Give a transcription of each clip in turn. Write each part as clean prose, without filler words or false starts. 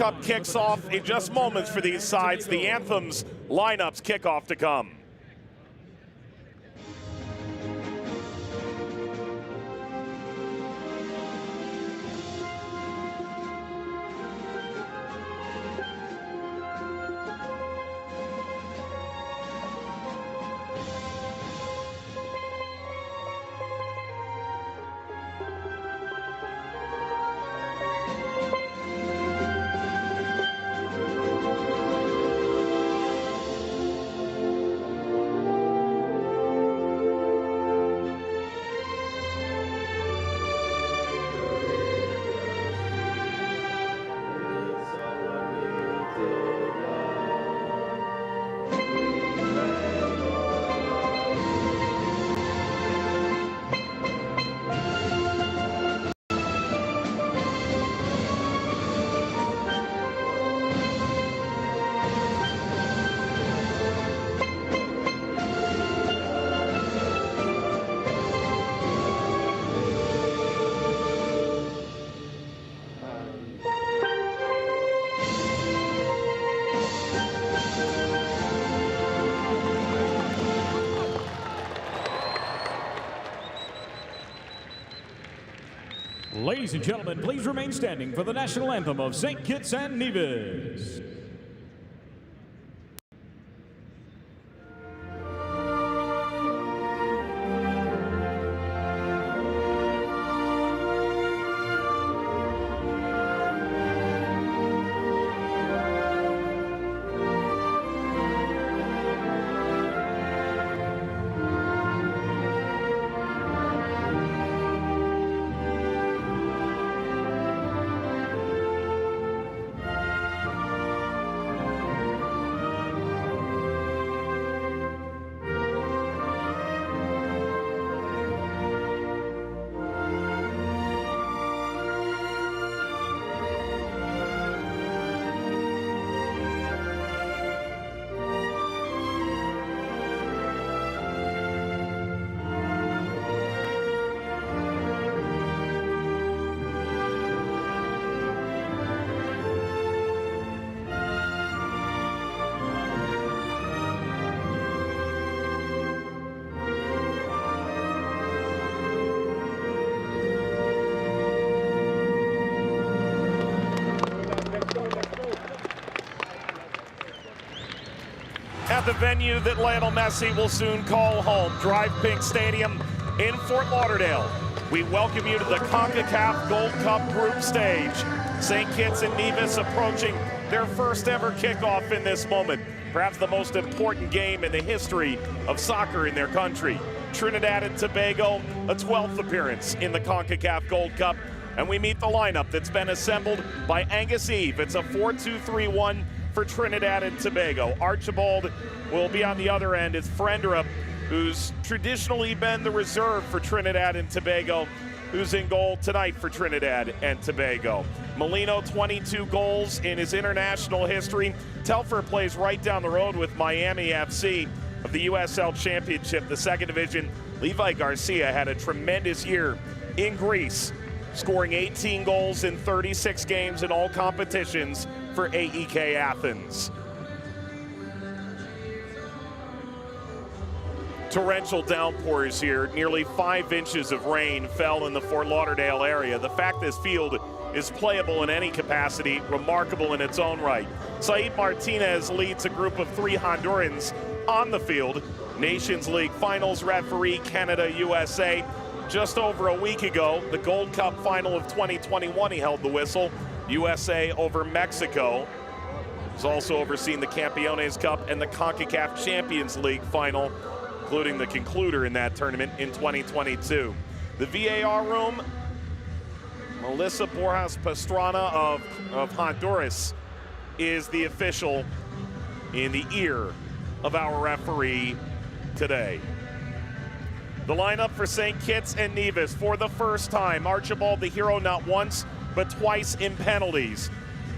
Cup kicks off in just moments for these sides. The anthems, lineups, kickoff to come. Ladies and gentlemen, please remain standing for the national anthem of St. Kitts and Nevis. At the venue that Lionel Messi will soon call home, Drive Pink Stadium in Fort Lauderdale. We welcome you to the Concacaf Gold Cup group stage. St. Kitts and Nevis approaching their first ever kickoff in this moment. Perhaps the most important game in the history of soccer in their country. Trinidad and Tobago, a 12th appearance in the Concacaf Gold Cup. And we meet the lineup that's been assembled by Angus Eve. It's a 4-2-3-1 for Trinidad and Tobago. Archibald will be on the other end. It's Frendrup, who's traditionally been the reserve for Trinidad and Tobago, who's in goal tonight for Trinidad and Tobago. Molino, 22 goals in his international history. Telfer plays right down the road with Miami FC of the USL Championship, the second division. Levi Garcia had a tremendous year in Greece, scoring 18 goals in 36 games in all competitions for AEK Athens. Torrential downpours here. Nearly 5 inches of rain fell in the Fort Lauderdale area. The fact this field is playable in any capacity, remarkable in its own right. Said Martinez leads a group of 3 Hondurans on the field. Nations League Finals referee, Canada, USA. Just over a week ago, the Gold Cup final of 2021, he held the whistle. USA over Mexico. He's also overseen the Campeones Cup and the Concacaf Champions League final, including the concluder in that tournament in 2022. The VAR room, Melissa Borjas Pastrana of Honduras is the official in the ear of our referee today. The lineup for St. Kitts and Nevis for the first time. Archibald the hero not once, but twice in penalties.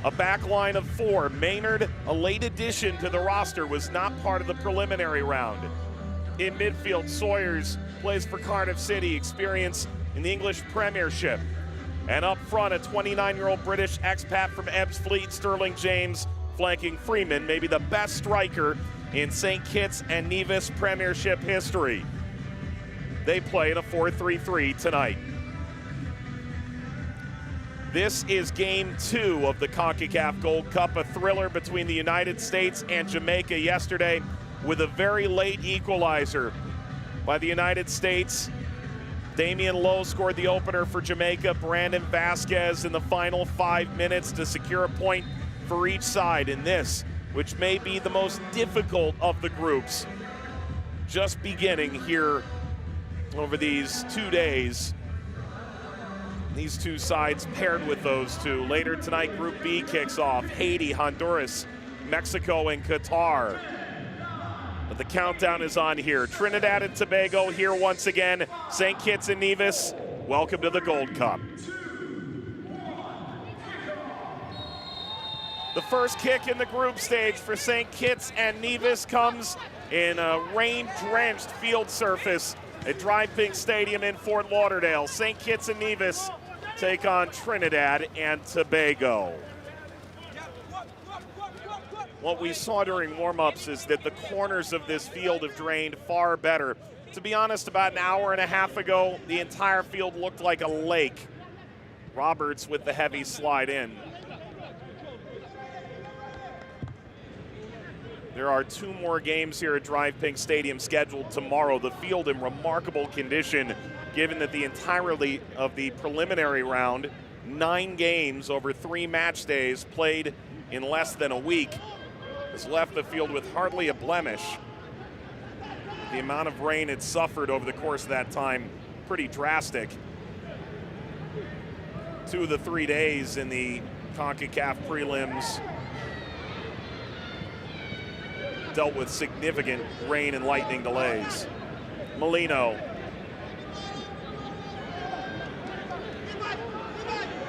A back line of 4. Maynard, a late addition to the roster, was not part of the preliminary round. In midfield, Sawyers plays for Cardiff City, experience in the English Premiership. And up front, a 29-year-old British expat from Ebbsfleet, Sterling James, flanking Freeman, maybe the best striker in St. Kitts and Nevis Premiership history. They play in a 4-3-3 tonight. This is game 2 of the Concacaf Gold Cup, a thriller between the United States and Jamaica yesterday with a very late equalizer by the United States. Damian Lowe scored the opener for Jamaica. Brandon Vasquez in the final 5 minutes to secure a point for each side in this, which may be the most difficult of the groups, just beginning here over these 2 days. These two sides paired with those two. Later tonight, Group B kicks off. Haiti, Honduras, Mexico, and Qatar. But the countdown is on here. Trinidad and Tobago here once again. St. Kitts and Nevis, welcome to the Gold Cup. The first kick in the group stage for St. Kitts and Nevis comes in a rain-drenched field surface at Drive Pink Stadium in Fort Lauderdale. St. Kitts and Nevis take on Trinidad and Tobago. What we saw during warm-ups is that the corners of this field have drained far better. To be honest, about an hour and a half ago, the entire field looked like a lake. Roberts with the heavy slide in. There are 2 more games here at Drive Pink Stadium scheduled tomorrow. The field in remarkable condition, given that the entirety of the preliminary round, 9 games over 3 match days played in less than a week, has left the field with hardly a blemish. The amount of rain it suffered over the course of that time, pretty drastic. 2 of the 3 days in the CONCACAF prelims dealt with significant rain and lightning delays. Molino.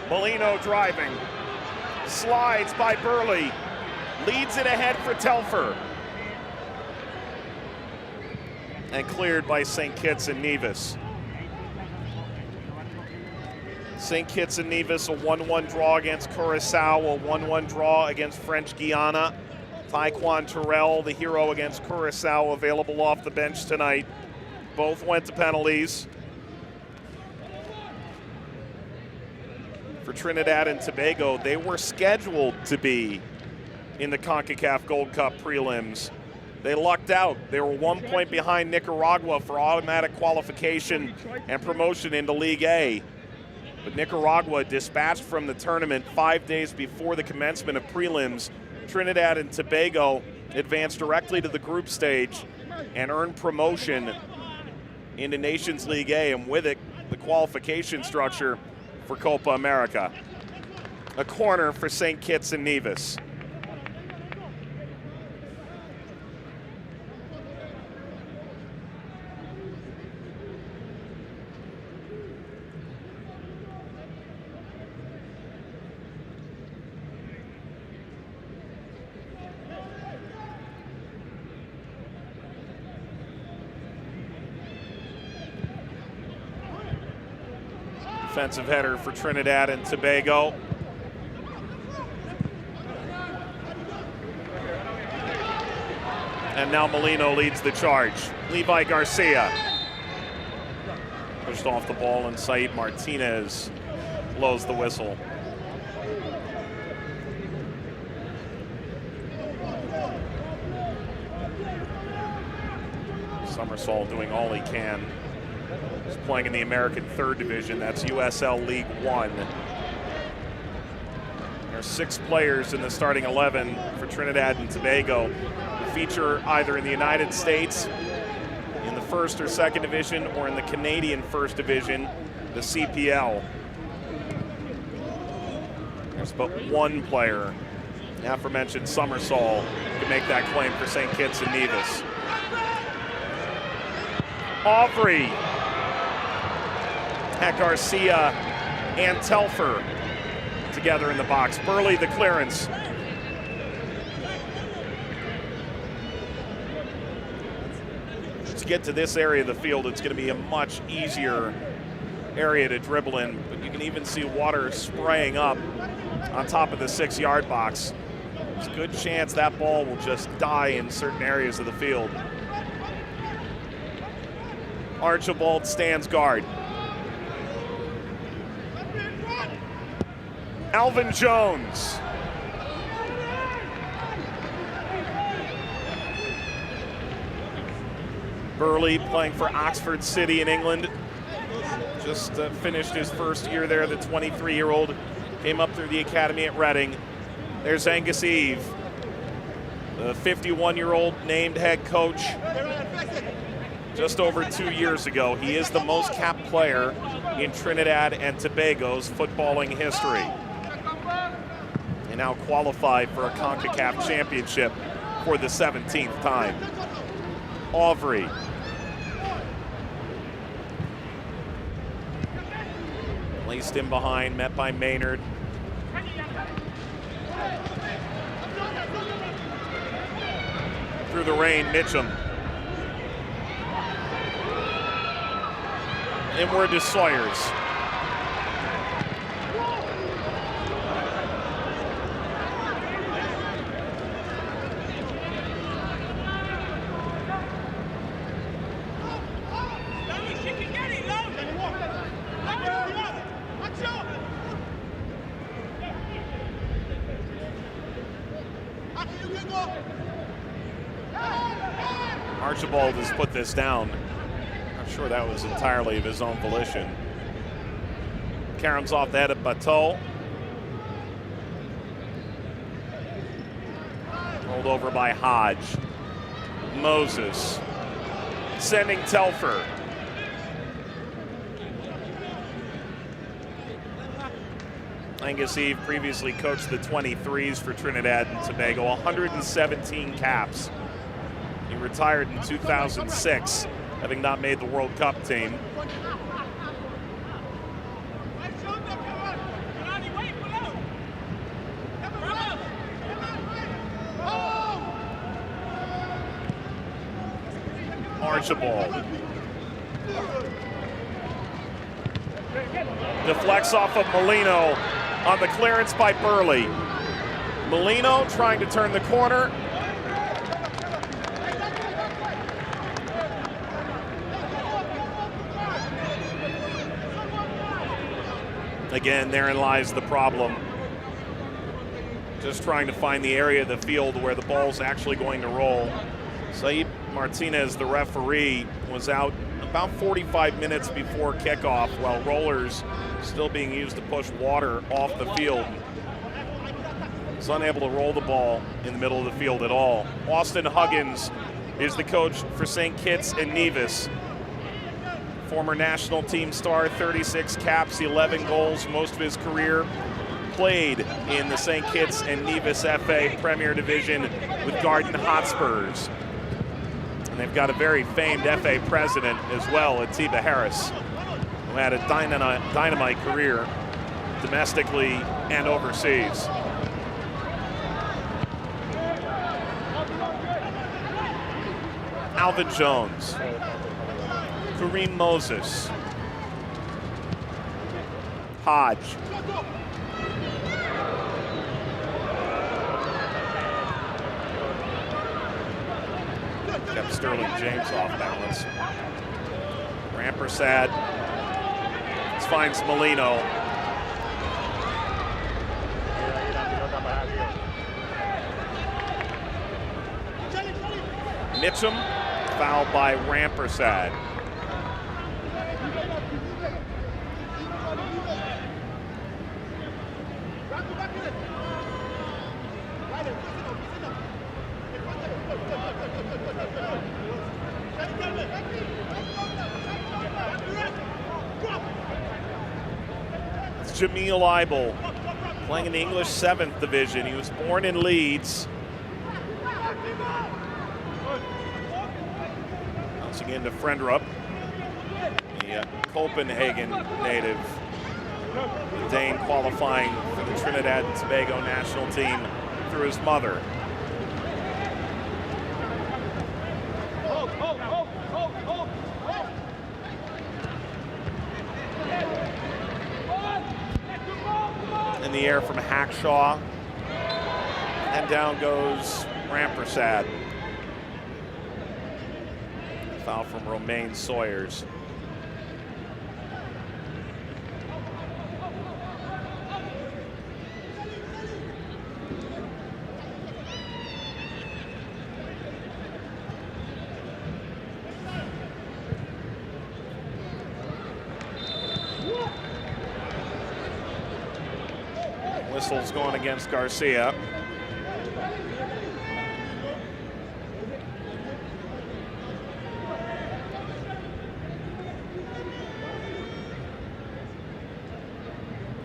Molino driving. Slides by Burley. Leads it ahead for Telfer. And cleared by St. Kitts and Nevis. St. Kitts and Nevis, a 1-1 draw against Curacao, a 1-1 draw against French Guiana. Taekwon Terrell, the hero against Curacao, available off the bench tonight. Both went to penalties. For Trinidad and Tobago, they were scheduled to be in the CONCACAF Gold Cup prelims. They lucked out. They were 1 point behind Nicaragua for automatic qualification and promotion into League A. But Nicaragua dispatched from the tournament 5 days before the commencement of prelims. Trinidad and Tobago advanced directly to the group stage and earned promotion into Nations League A, and with it, the qualification structure for Copa America. A corner for St. Kitts and Nevis. Defensive header for Trinidad and Tobago. And now Molino leads the charge. Levi Garcia pushed off the ball, and Said Martinez blows the whistle. Summersall doing all he can. He's playing in the American 3rd Division. That's USL League 1. There are 6 players in the starting 11 for Trinidad and Tobago who feature either in the United States, in the 1st or 2nd Division, or in the Canadian 1st Division, the CPL. There's but 1 player, the aforementioned Summersall, who can make that claim for St. Kitts and Nevis. Aubrey. Had Garcia and Telfer together in the box. Burley the clearance. To get to this area of the field, it's going to be a much easier area to dribble in, but you can even see water spraying up on top of the 6-yard box. There's a good chance that ball will just die in certain areas of the field. Archibald stands guard. Alvin Jones. Burley playing for Oxford City in England. Just finished his first year there. The 23-year-old came up through the academy at Reading. There's Angus Eve, the 51-year-old named head coach just over 2 years ago. He is the most capped player in Trinidad and Tobago's footballing history. They now qualify for a Concacaf championship for the 17th time. Aubrey. Placed in behind, met by Maynard. Through the rain, Mitchum. Inward to Sawyers. Archibald has put this down. I'm sure that was entirely of his own volition. Caroms off the head of Bateau. Rolled over by Hodge. Moses. Sending Telfer. Angus Eve previously coached the 23s for Trinidad and Tobago, 117 caps. He retired in 2006, having not made the World Cup team. Archibald. Deflects off of Molino on the clearance by Burley. Molino trying to turn the corner. Again, therein lies the problem. Just trying to find the area of the field where the ball's actually going to roll. Saeed Martinez, the referee, was out about 45 minutes before kickoff while rollers still being used to push water off the field. He's unable to roll the ball in the middle of the field at all. Austin Huggins is the coach for St. Kitts and Nevis. Former national team star, 36 caps, 11 goals, most of his career played in the St. Kitts and Nevis FA Premier Division with Garden Hotspurs. And they've got a very famed FA president as well, Atiba Harris, who had a dynamite career domestically and overseas. Alvin Jones. Kareem Moses. Hodge. Kept Sterling James off balance. Rampersad. This finds Molino. Mitchum, fouled by Rampersad. It's Jamil Eibel, playing in the English 7th Division. He was born in Leeds. Bouncing into Frendrup, the Copenhagen native. The Dane qualifying for the Trinidad and Tobago national team through his mother. in the air from Hackshaw. And down goes Rampersad. Foul from Romaine Sawyers. Whistle's going against Garcia.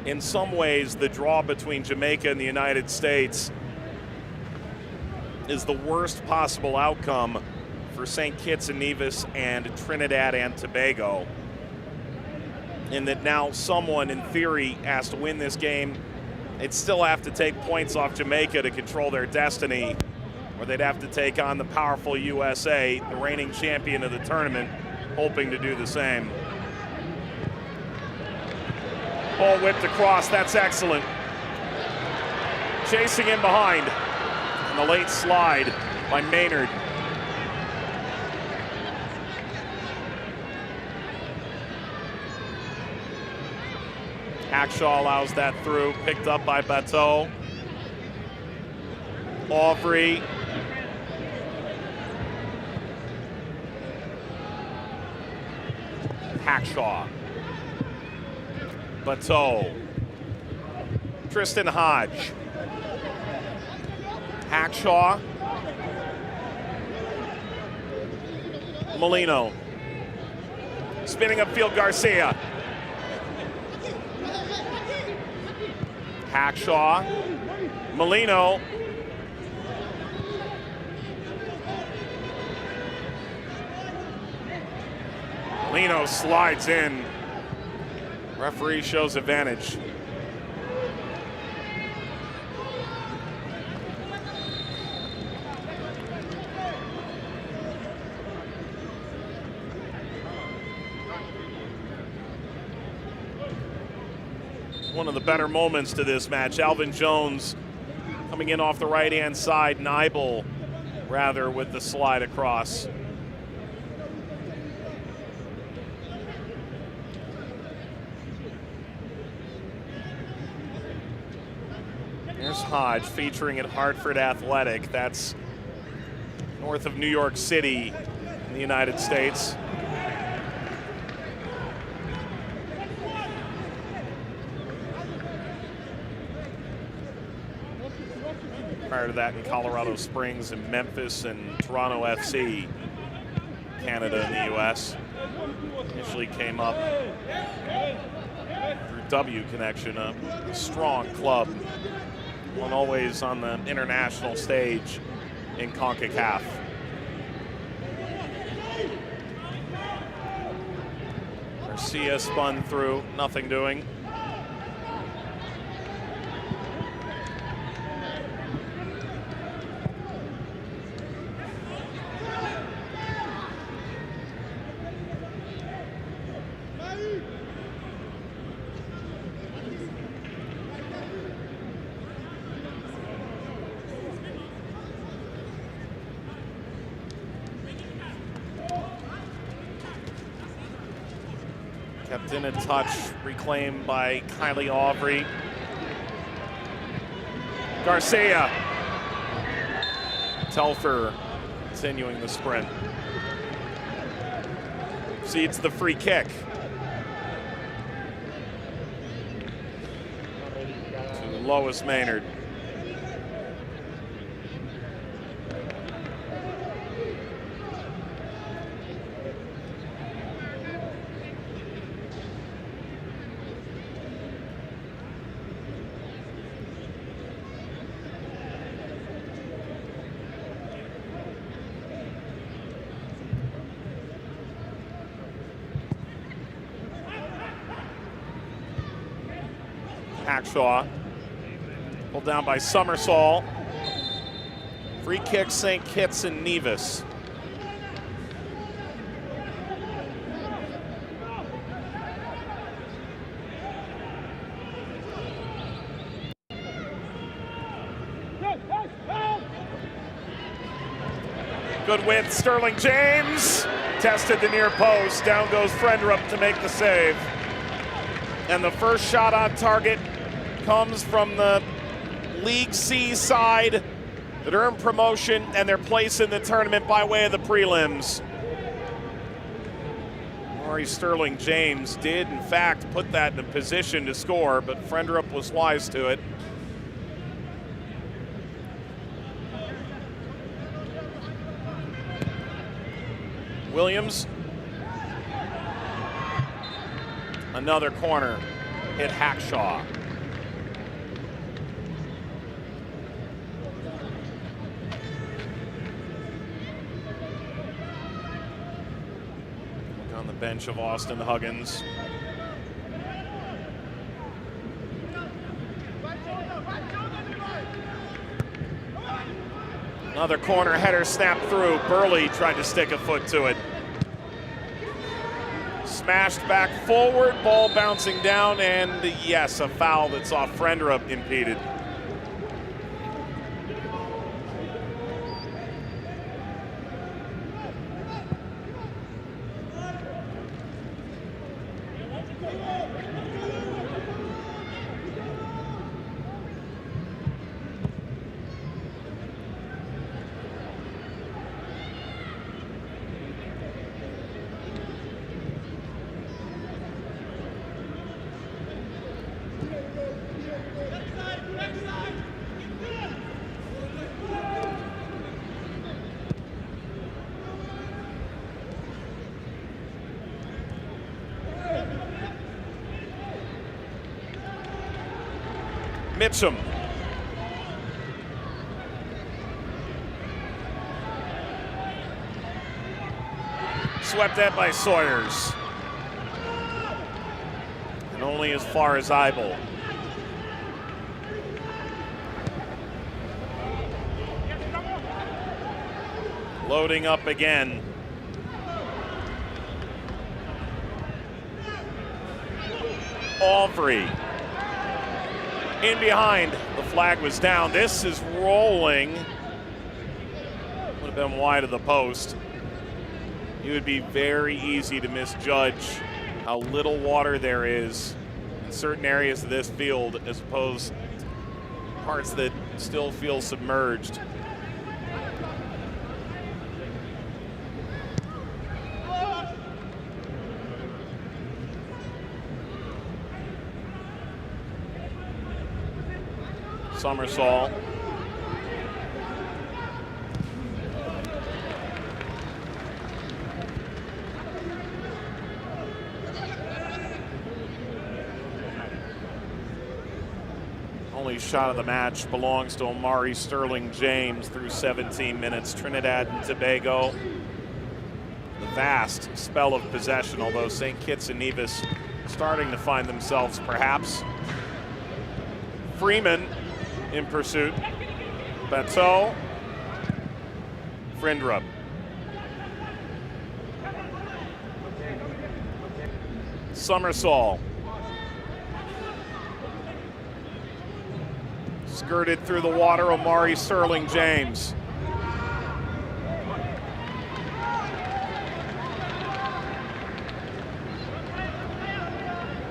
In some ways, the draw between Jamaica and the United States is the worst possible outcome for St. Kitts and Nevis and Trinidad and Tobago. In that now someone, in theory, has to win this game. They'd still have to take points off Jamaica to control their destiny, or they'd have to take on the powerful USA, the reigning champion of the tournament, hoping to do the same. Ball whipped across, that's excellent. Chasing in behind, and the late slide by Maynard. Hackshaw allows that through, picked up by Bateau. Aubry. Hackshaw. Bateau. Tristan Hodge. Hackshaw. Molino. Spinning upfield, Garcia. Hackshaw. Molino. Molino slides in. Referee shows advantage. One of the better moments to this match. Alvin Jones coming in off the right-hand side. Nibel, rather, with the slide across. There's Hodge featuring at Hartford Athletic. That's north of New York City in the United States. Prior to that, in Colorado Springs and Memphis and Toronto FC, Canada and the US. Initially came up through W Connection, a strong club, one always on the international stage in Concacaf. Garcia spun through, nothing doing. Kept in a touch, reclaimed by Kylie Aubry. Garcia. Telfer continuing the sprint. Cedes the free kick. To Lois Maynard. Hackshaw, pulled down by Summersall. Free kick, St. Kitts and Nevis. Good width, Sterling James. Tested the near post. Down goes Frendrup to make the save. And the first shot on target comes from the League C side that earned promotion and their place in the tournament by way of the prelims. Sterling James did, in fact, put that in a position to score, but Frendrup was wise to it. Williams. Another corner. Hit Hackshaw. On the bench of Austin Huggins. Another corner header snapped through. Burley tried to stick a foot to it. Smashed back forward, ball bouncing down, and yes, a foul that saw Frendrup impeded. Mitchum. Swept that by Sawyers. And only as far as Eibel. Loading up again. Alvry. In behind, the flag was down. This is rolling. Would have been wide of the post. It would be very easy to misjudge how little water there is in certain areas of this field as opposed to parts that still feel submerged. Somersault. Only shot of the match belongs to Omari Sterling James through 17 minutes. Trinidad and Tobago. The vast spell of possession, although St. Kitts and Nevis starting to find themselves perhaps. Freeman in pursuit. Bateau. Frendrup. Somersault. Skirted through the water, Omari Sterling James.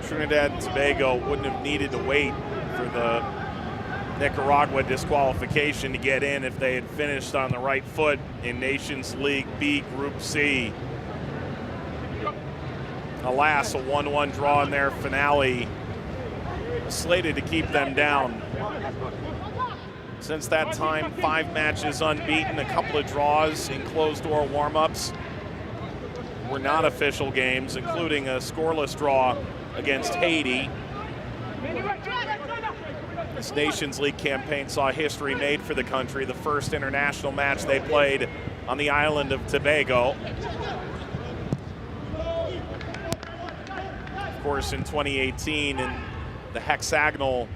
Trinidad and Tobago wouldn't have needed to wait for the Nicaragua disqualification to get in if they had finished on the right foot in Nations League B Group C. Alas, a 1-1 draw in their finale, slated to keep them down. Since that time, 5 matches unbeaten, a couple of draws in closed-door warm-ups. Were not official games, including a scoreless draw against Haiti. This Nations League campaign saw history made for the country, the first international match they played on the island of Tobago. Of course, in 2018, in the hexagonal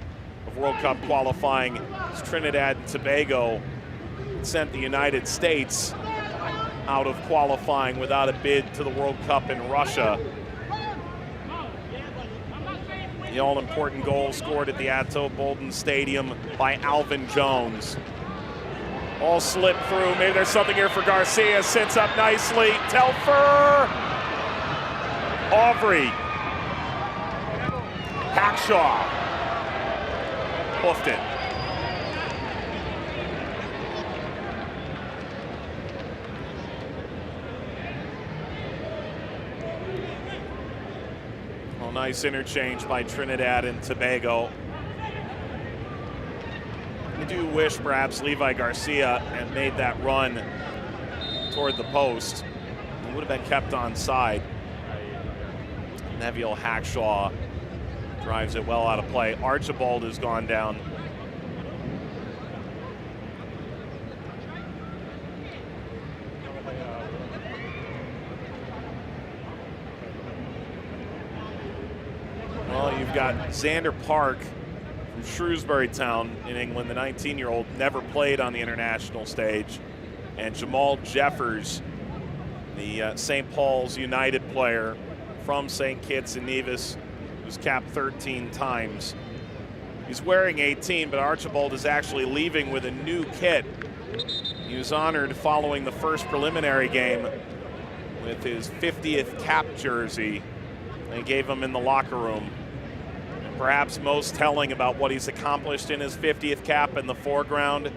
of World Cup qualifying, Trinidad and Tobago sent the United States out of qualifying without a bid to the World Cup in Russia. The all-important goal scored at the Atto Bolton Stadium by Alvin Jones. All slip through. Maybe there's something here for Garcia. Sits up nicely. Telfer. Aubrey. Hackshaw. Hoofed it. Well, nice interchange by Trinidad and Tobago. I do wish perhaps Levi Garcia had made that run toward the post. He would have been kept on side. Neville Hackshaw drives it well out of play. Archibald has gone down. Well, you've got Xander Park from Shrewsbury Town in England, the 19-year-old, never played on the international stage. And Jamal Jeffers, the St. Paul's United player from St. Kitts and Nevis, who's capped 13 times. He's wearing 18, but Archibald is actually leaving with a new kit. He was honored following the first preliminary game with his 50th cap jersey. They gave him in the locker room. Perhaps most telling about what he's accomplished in his 50th cap in the foreground,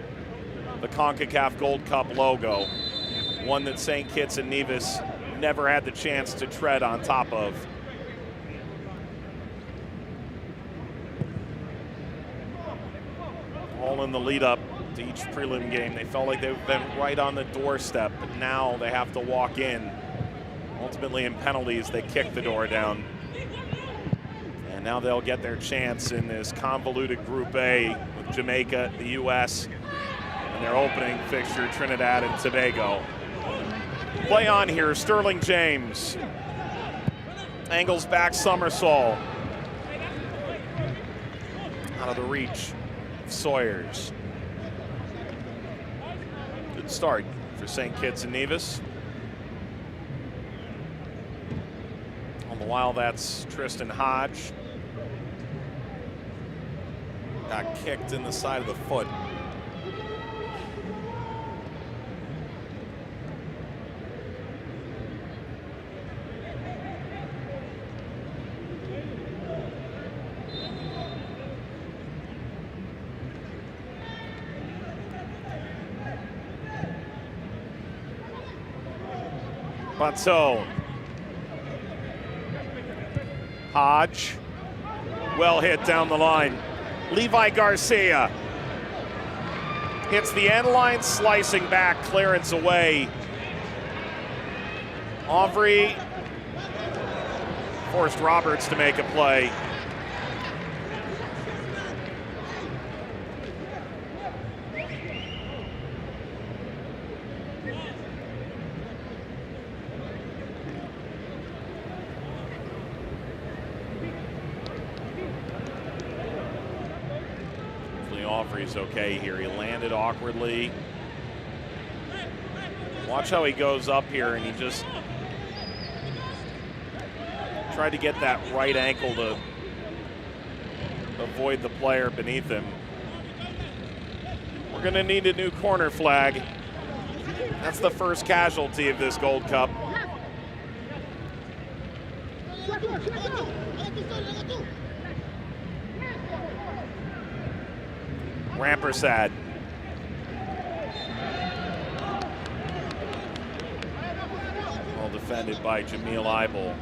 the Concacaf Gold Cup logo, one that St. Kitts and Nevis never had the chance to tread on top of. All in the lead up to each prelim game. They felt like they've been right on the doorstep, but now they have to walk in. Ultimately in penalties, they kick the door down. And now they'll get their chance in this convoluted Group A with Jamaica, the US, and their opening fixture, Trinidad and Tobago. Play on here, Sterling James. Angles back somersault. Out of the reach of Sawyers. Good start for St. Kitts and Nevis. On the while, that's Tristan Hodge. Got kicked in the side of the foot. Bateau. Hodge. Well hit down the line. Levi Garcia hits the end line, slicing back, clearance away. Aubrey forced Roberts to make a play. Aubrey's okay here. He landed awkwardly. Watch how he goes up here, and he just tried to get that right ankle to avoid the player beneath him. We're gonna need a new corner flag. That's the first casualty of this Gold Cup. Rampersad. Well defended by Jamil Eibel.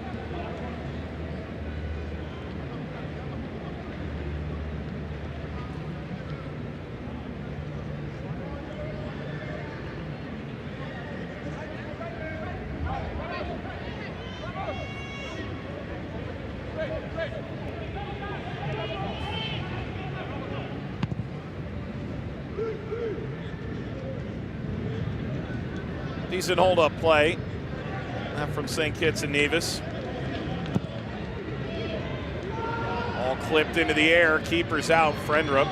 Decent hold-up play. That from St. Kitts and Nevis. All clipped into the air. Keeper's out. Frendrup.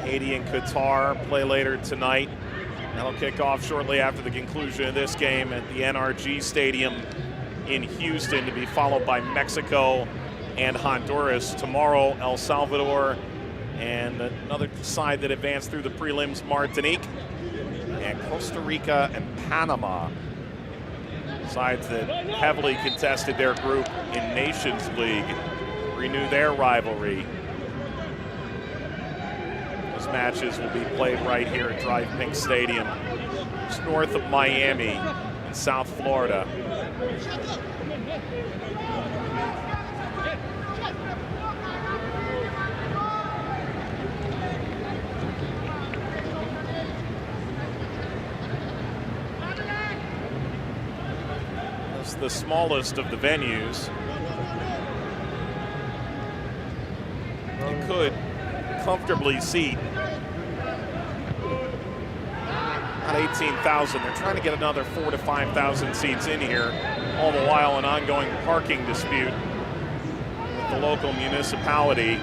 Haiti and Qatar play later tonight. That'll kick off shortly after the conclusion of this game at the NRG Stadium in Houston, to be followed by Mexico and Honduras. Tomorrow, El Salvador and another side that advanced through the prelims, Martinique, and Costa Rica and Panama. Sides that heavily contested their group in Nations League renew their rivalry. Those matches will be played right here at Drive Pink Stadium, just north of Miami in South Florida. It's the smallest of the venues. It could comfortably seat about 18,000. They're trying to get another 4,000 to 5,000 seats in here, all the while an ongoing parking dispute with the local municipality.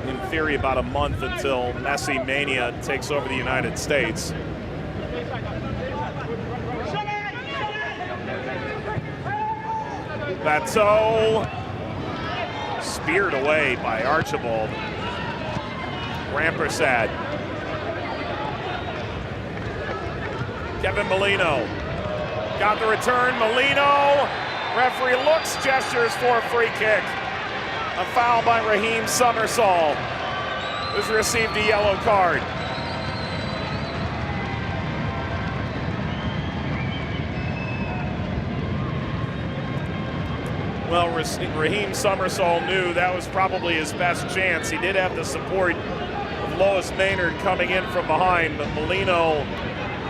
In theory, about a month until Messi Mania takes over the United States. Bateau speared away by Archibald. Rampersad. Kevin Molino got the return. Molino, referee looks, gestures for a free kick. A foul by Raheem Summersall, who's received a yellow card. Well, Raheem Summersall knew that was probably his best chance. He did have the support of Lois Maynard coming in from behind, but Molino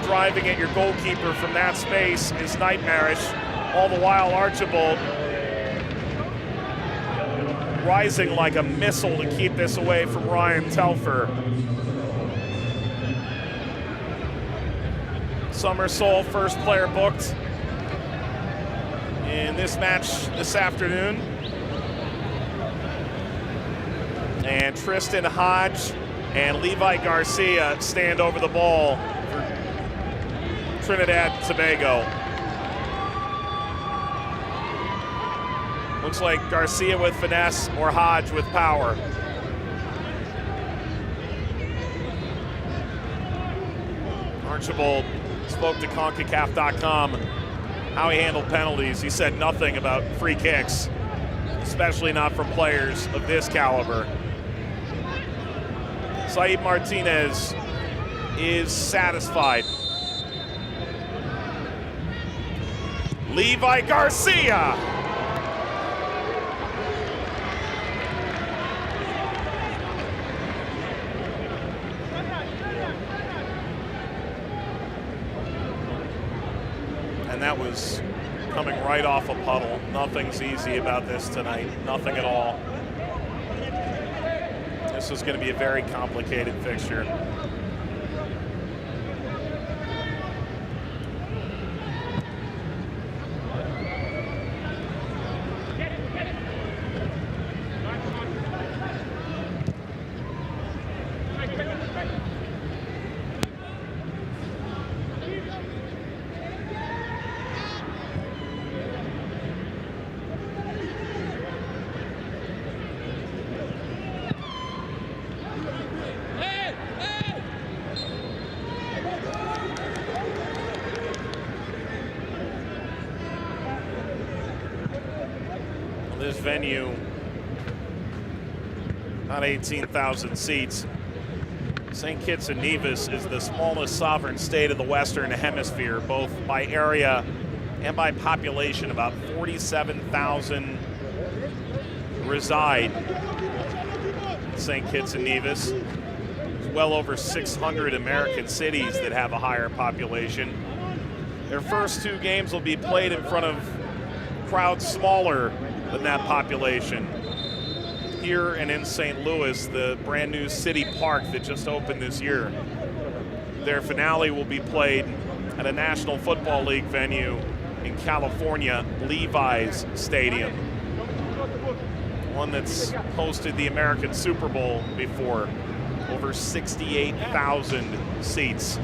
driving at your goalkeeper from that space is nightmarish. All the while, Archibald rising like a missile to keep this away from Ryan Telfer. Summersall, first player booked in this match this afternoon. And Tristan Hodge and Levi Garcia stand over the ball for Trinidad Tobago. Looks like Garcia with finesse or Hodge with power. Archibald spoke to Concacaf.com how he handled penalties. He said nothing about free kicks, especially not from players of this caliber. Said Martinez is satisfied. Levi Garcia. And that was coming right off a puddle. Nothing's easy about this tonight. Nothing at all. This is going to be a very complicated fixture. This venue, about 18,000 seats. St. Kitts and Nevis is the smallest sovereign state of the Western Hemisphere, both by area and by population. About 47,000 reside in St. Kitts and Nevis. There's well over 600 American cities that have a higher population. Their first two games will be played in front of crowds smaller than that population. Here and in St. Louis, the brand new city park that just opened this year. Their finale will be played at a National Football League venue in California, Levi's Stadium. one that's hosted the American Super Bowl before. Over 68,000 seats.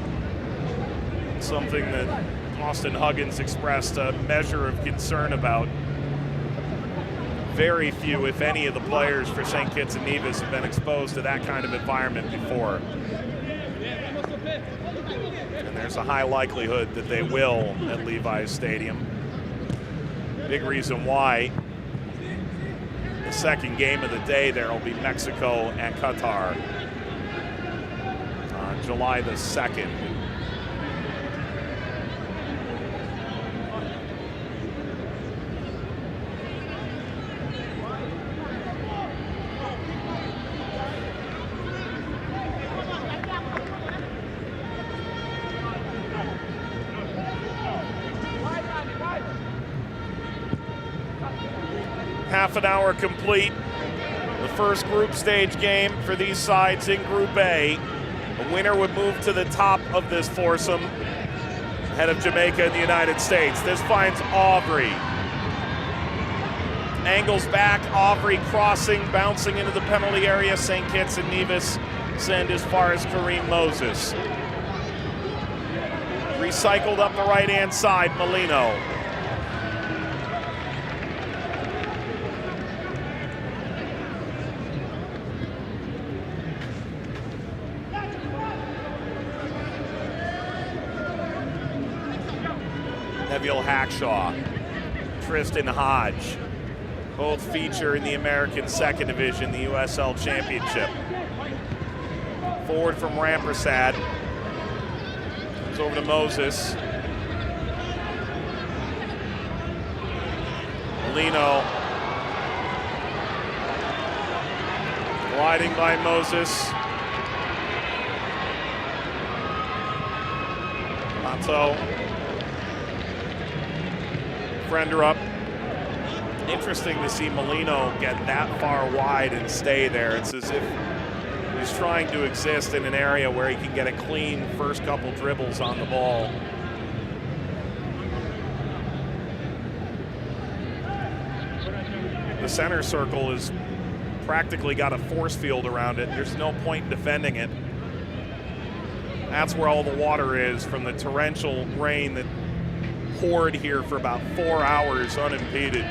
Something that Austin Huggins expressed a measure of concern about. Very few, if any, of the players for St. Kitts and Nevis have been exposed to that kind of environment before. And there's a high likelihood that they will at Levi's Stadium. Big reason why the second game of the day there will be Mexico and Qatar on July the 2nd. Half an hour complete. The first group stage game for these sides in Group A. The winner would move to the top of this foursome, ahead of Jamaica and the United States. This finds Aubrey. Angles back, Aubrey crossing, bouncing into the penalty area. St. Kitts and Nevis send as far as Kareem Moses. Recycled up the right-hand side, Molino. Neville Hackshaw, Tristan Hodge, both feature in the American Second Division, the USL Championship. Forward from Rampersad, comes over to Moses. Molino, gliding by Moses. Mato. Friender up. Interesting to see Molino get that far wide and stay there. It's as if he's trying to exist in an area where he can get a clean first couple dribbles on the ball. The center circle has practically got a force field around it. There's no point in defending it. That's where all the water is from the torrential rain that poured here for about 4 hours unimpeded,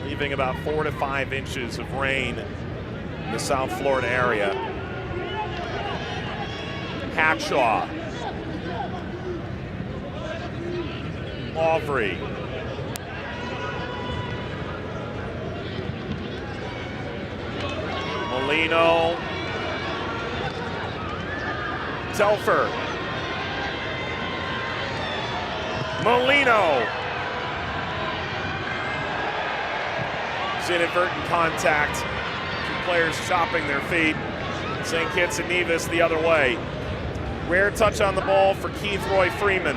leaving about 4 to 5 inches of rain in the South Florida area. Hackshaw. Aubrey. Molino. Telfer. Molino. It's inadvertent contact. Two players chopping their feet. St. Kitts and Nevis the other way. Rare touch on the ball for Keith Roy Freeman.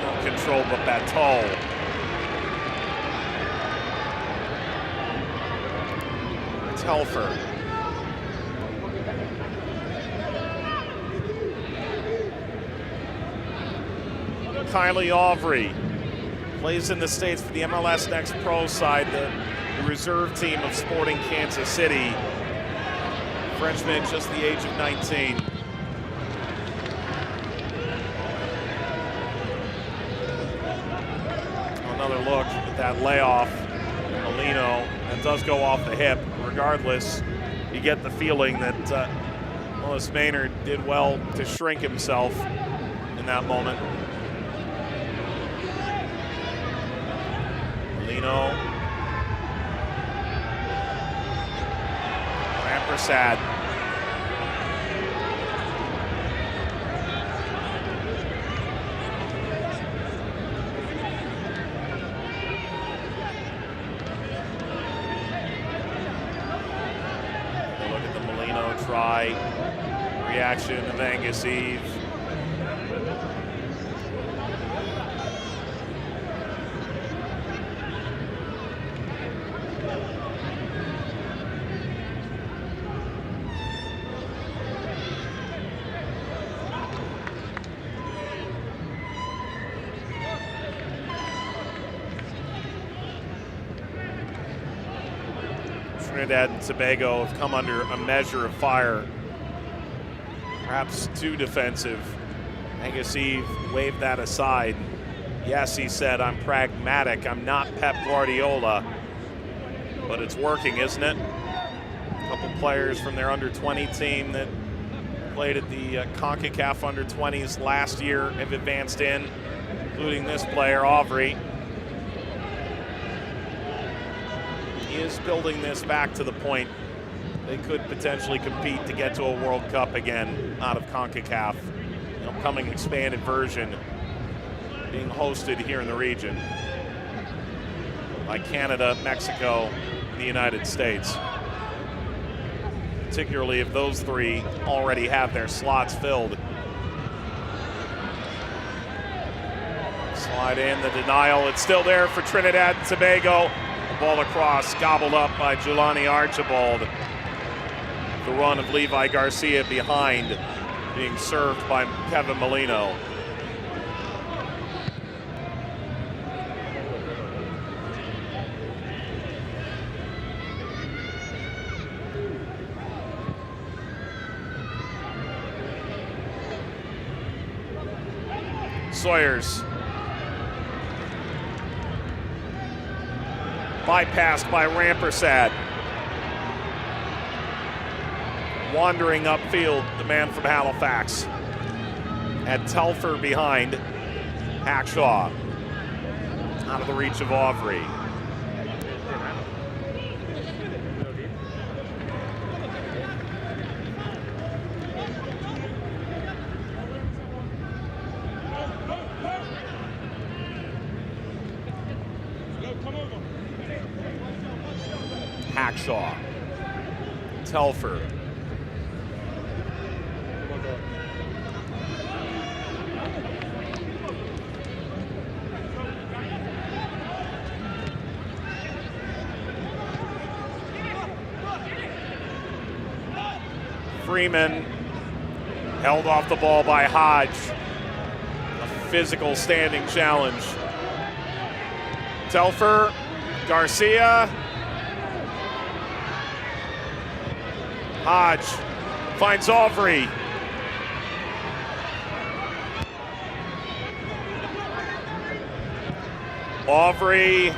No control but Bateau. Telfer. Kylie Aubrey plays in the States for the MLS Next Pro side, the reserve team of Sporting Kansas City. Frenchman, just the age of 19. Another look at that layoff. Molino, that does go off the hip. Regardless, you get the feeling that Willis Maynard did well to shrink himself in that moment. Molino. Rampersad. Look at the Molino try. Reaction of Angus Eve. Trinidad and Tobago have come under a measure of fire, perhaps too defensive. Agassi waved that aside. Yes, he said, I'm pragmatic, I'm not Pep Guardiola, but it's working, isn't it? A couple players from their under-20 team that played at the Concacaf under-20s last year have advanced in, including this player, Aubrey. He is building this back to the point they could potentially compete to get to a World Cup again out of Concacaf. The upcoming expanded version being hosted here in the region by Canada, Mexico, the United States. Particularly if those three already have their slots filled. Slide in, the denial, it's still there for Trinidad and Tobago. The ball across, gobbled up by Jelani Archibald. The run of Levi Garcia behind, being served by Kevin Molino. Sawyers. Bypassed by Rampersad. Wandering upfield, the man from Halifax. Had Telfer behind. Hackshaw. Out of the reach of Aubrey. Hackshaw. Telfer. Freeman held off the ball by Hodge. A physical standing challenge. Telfer, Garcia. Hodge finds Aubrey. Aubrey.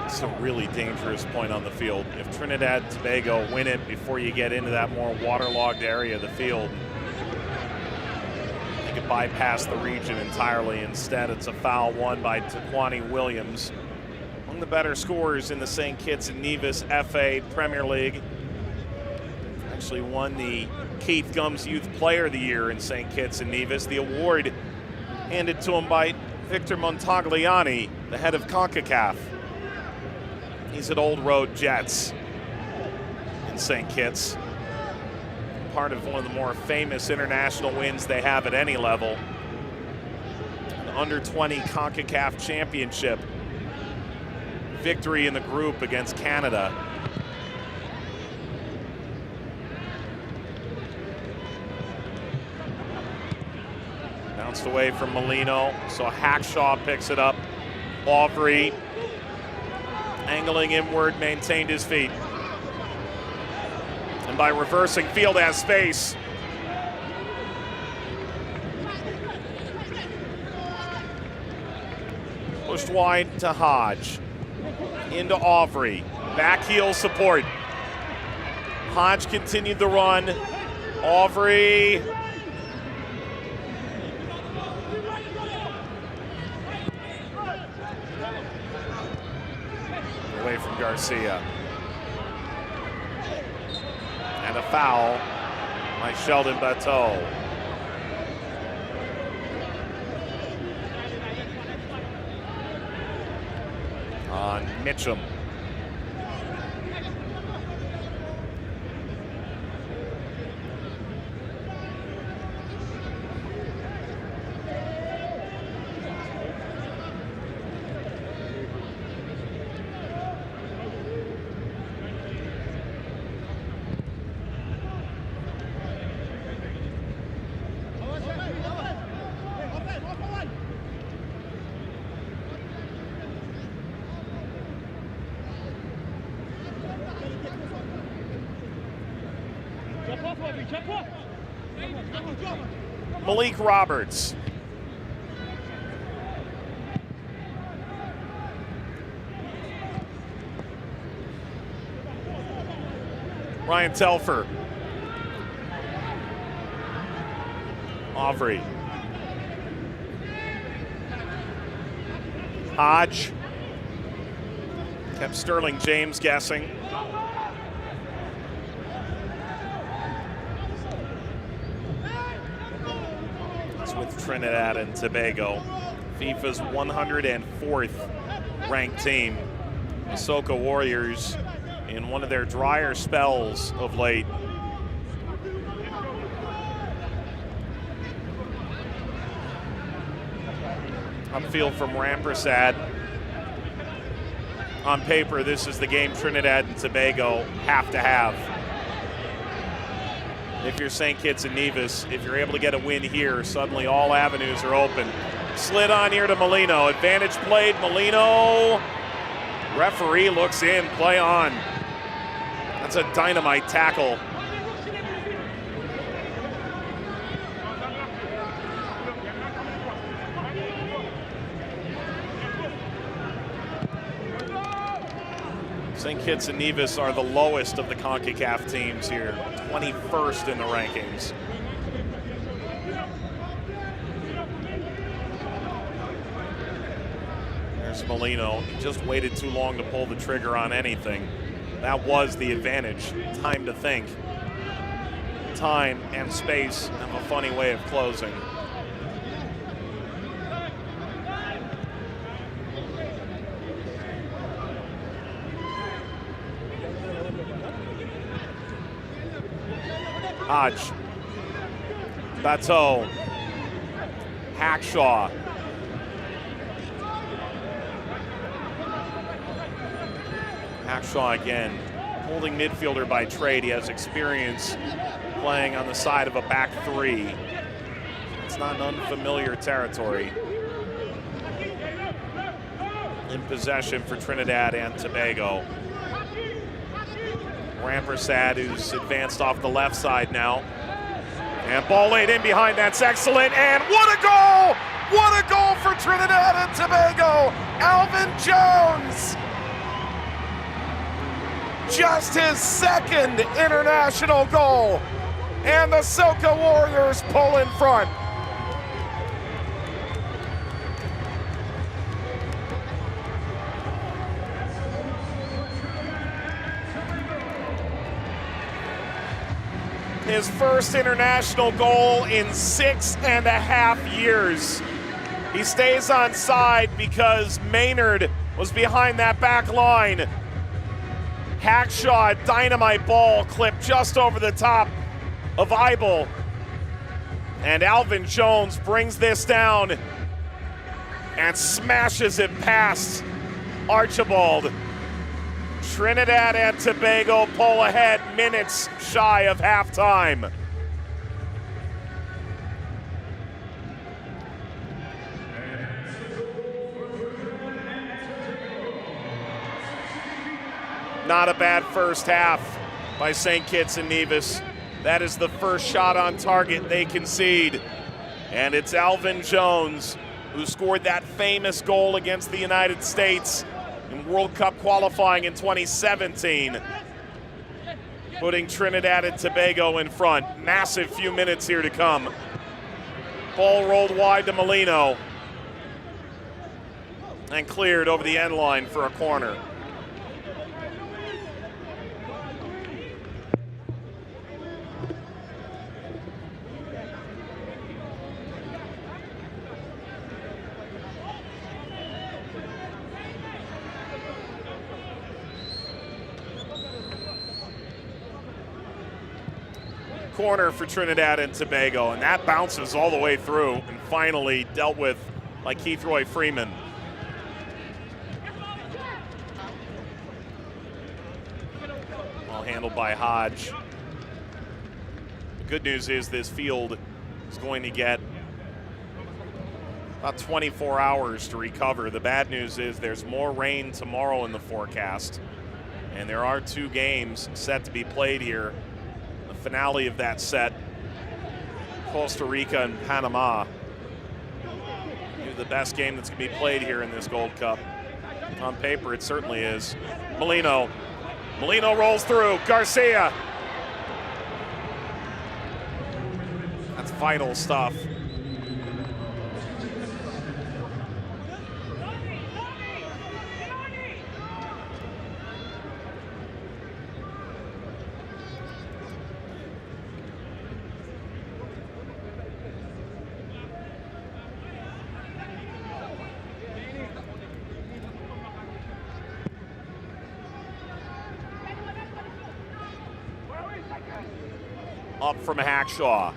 It's a really dangerous point on the field. If Trinidad and Tobago win it before you get into that more waterlogged area of the field, they could bypass the region entirely. Instead, it's a foul won by Taquani Williams. One of the better scorers in the St. Kitts and Nevis FA Premier League. Actually won the Keith Gums Youth Player of the Year in St. Kitts and Nevis. The award handed to him by Victor Montagliani, the head of Concacaf. He's at Old Road Jets in St. Kitts. Part of one of the more famous international wins they have at any level. An under-20 CONCACAF championship victory in the group against Canada. Bounced away from Molino, so Hackshaw picks it up. Aubrey, angling inward, maintained his feet. And by reversing, Field has space. Pushed wide to Hodge. Into Aubrey. Back heel support. Hodge continued the run. Aubrey. Away from Garcia. And a foul by Sheldon Bateau. Mitchum. Malik Roberts. Ryan Telfer. Aubrey. Hodge. Kept Sterling James guessing. It's with Trinidad and Tobago. FIFA's 104th ranked team. The Soca Warriors in one of their drier spells of late. Upfield from Rampersad. On paper, this is the game Trinidad and Tobago have to have. If you're St. Kitts and Nevis, if you're able to get a win here, suddenly all avenues are open. Slid on here to Molino. Advantage played, Molino. Referee looks in, play on. That's a dynamite tackle. St. Kitts and Nevis are the lowest of the Concacaf teams here, 21st in the rankings. There's Molino. He just waited too long to pull the trigger on anything. That was the advantage. Time to think. Time and space have a funny way of closing. Hodge, Bateau, Hackshaw. Hackshaw again, holding midfielder by trade. He has experience playing on the side of a back three. It's not an unfamiliar territory. In possession for Trinidad and Tobago. Rampersad, who's advanced off the left side now. And ball laid in behind, that's excellent. And what a goal! What a goal for Trinidad and Tobago! Alvin Jones! Just his second international goal. And the Soca Warriors pull in front. His first international goal in 6.5 years. He stays on side because Maynard was behind that back line. Hackshaw, dynamite ball clipped just over the top of Eibel. And Alvin Jones brings this down and smashes it past Archibald. Trinidad and Tobago pull ahead minutes shy of halftime. Not a bad first half by St. Kitts and Nevis. That is the first shot on target they concede. And it's Alvin Jones who scored that famous goal against the United States in World Cup qualifying in 2017, putting Trinidad and Tobago in front. Massive few minutes here to come. Ball rolled wide to Molino and cleared over the end line for a corner. corner for Trinidad and Tobago, and that bounces all the way through and finally dealt with by Keith Roy Freeman. Well handled by Hodge. The good news is this field is going to get about 24 hours to recover. The bad news is there's more rain tomorrow in the forecast, and there are 2 games set to be played here. The finale of that set, Costa Rica and Panama. The best game that's going to be played here in this Gold Cup. On paper, it certainly is. Molino rolls through. Garcia. That's vital stuff. Up from Hackshaw.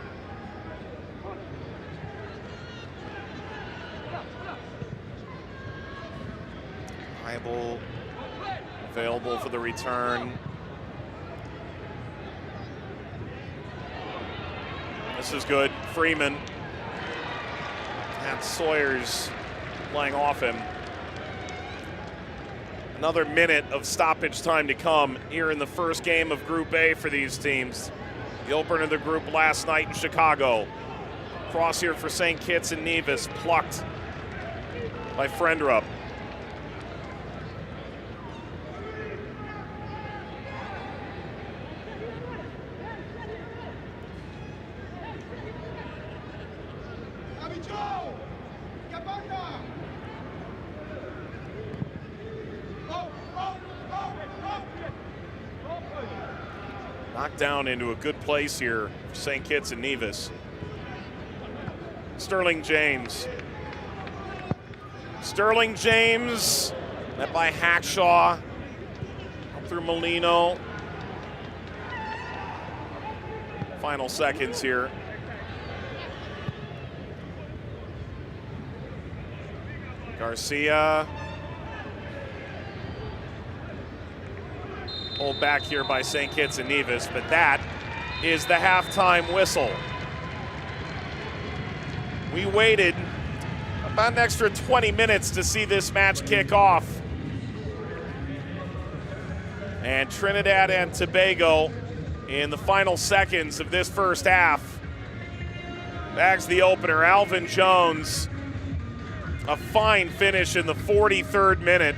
Bible available for the return. This is good. Freeman. And Sawyer's playing off him. Another minute of stoppage time to come here in the first game of Group A for these teams. The opener of the group last night in Chicago. Cross here for St. Kitts and Nevis, plucked by Frendrup. Knocked down into a good place here for St. Kitts and Nevis. Sterling James. Met by Hackshaw. Up through Molino. Final seconds here. Garcia. Pulled back here by St. Kitts and Nevis, but that is the halftime whistle. We waited about an extra 20 minutes to see this match kick off. And Trinidad and Tobago, in the final seconds of this first half, bags the opener. Alvin Jones, a fine finish in the 43rd minute.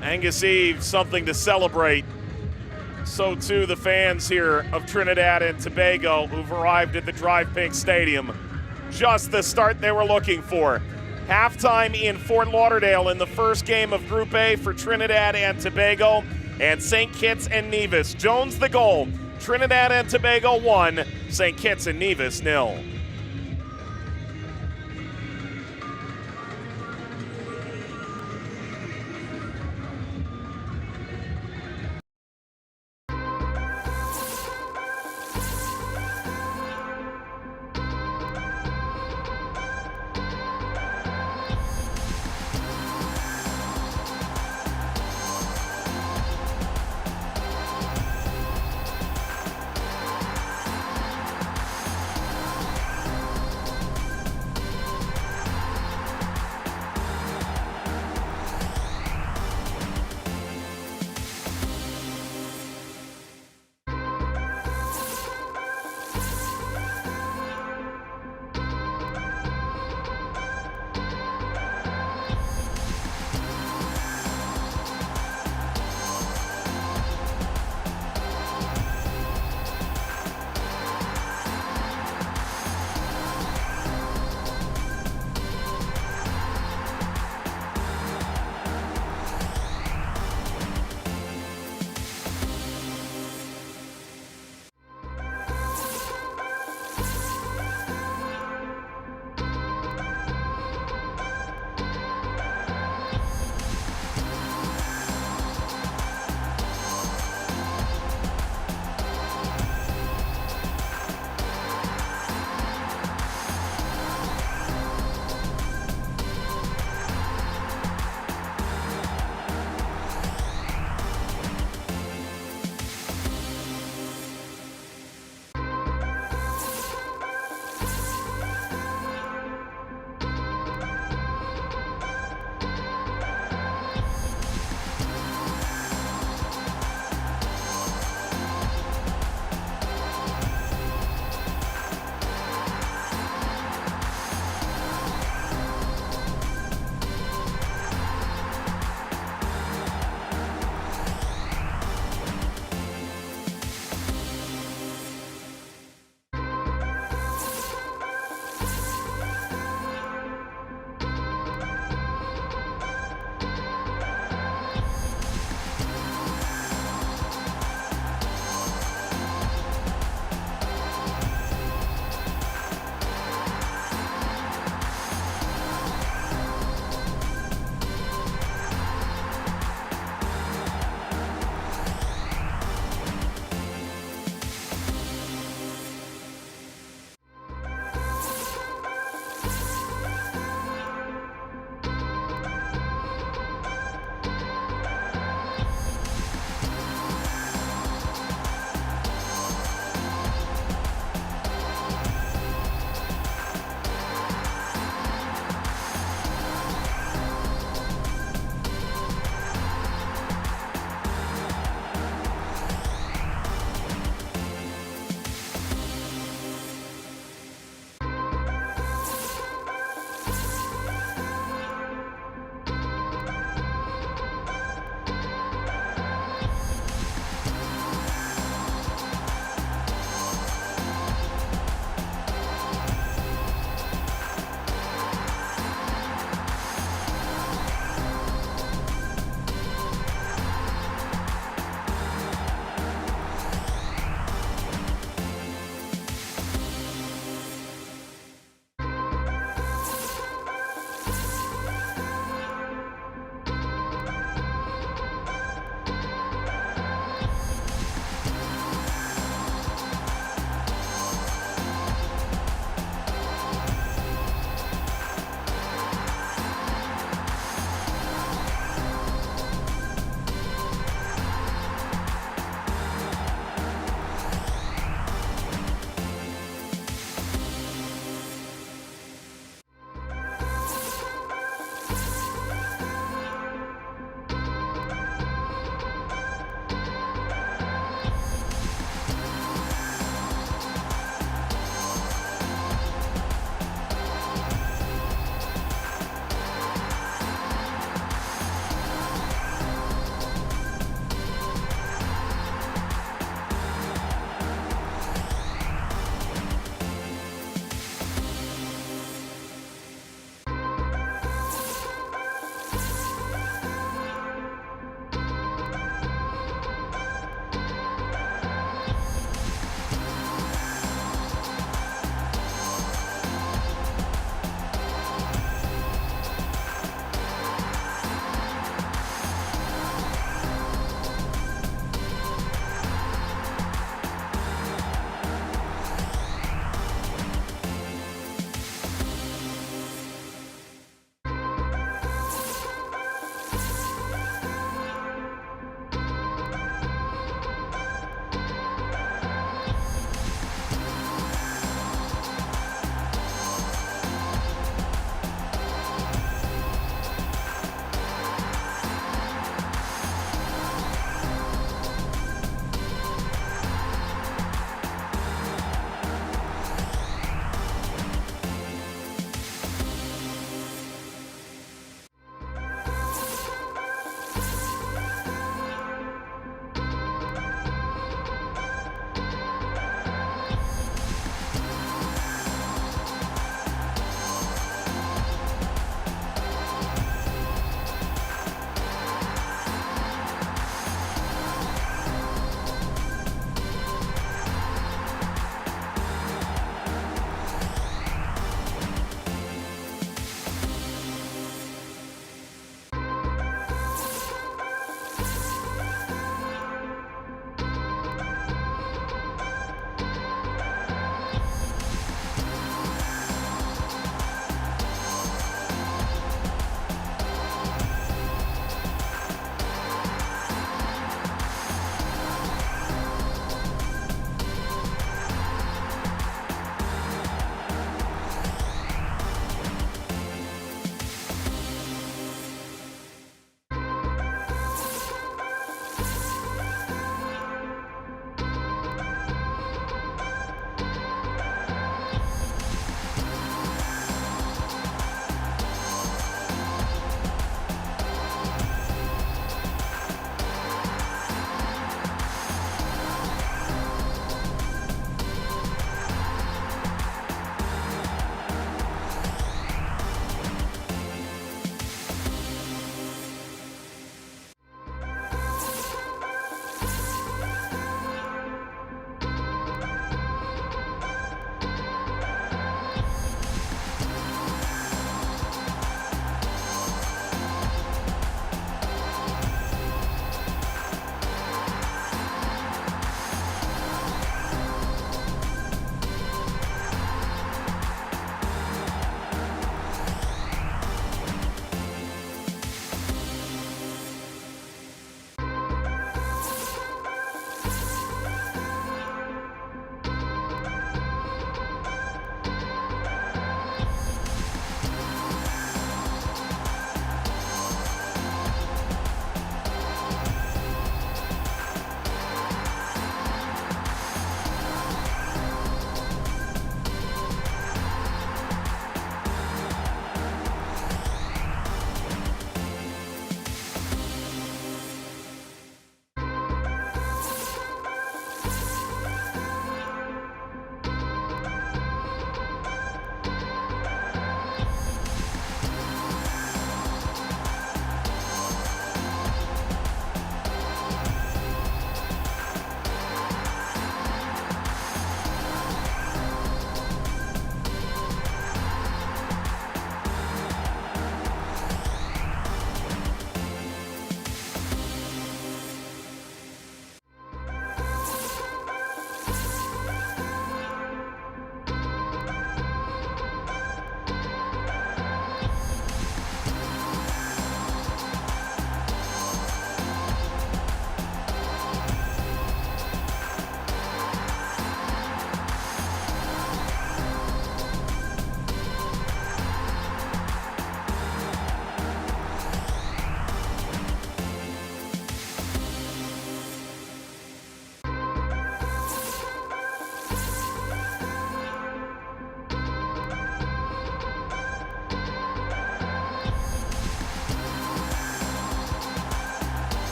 Angus Eve, something to celebrate. So too the fans here of Trinidad and Tobago who've arrived at the Drive Pink Stadium. Just the start they were looking for. Halftime in Fort Lauderdale in the first game of Group A for Trinidad and Tobago and St. Kitts and Nevis. Jones the goal. Trinidad and Tobago 1, St. Kitts and Nevis 0.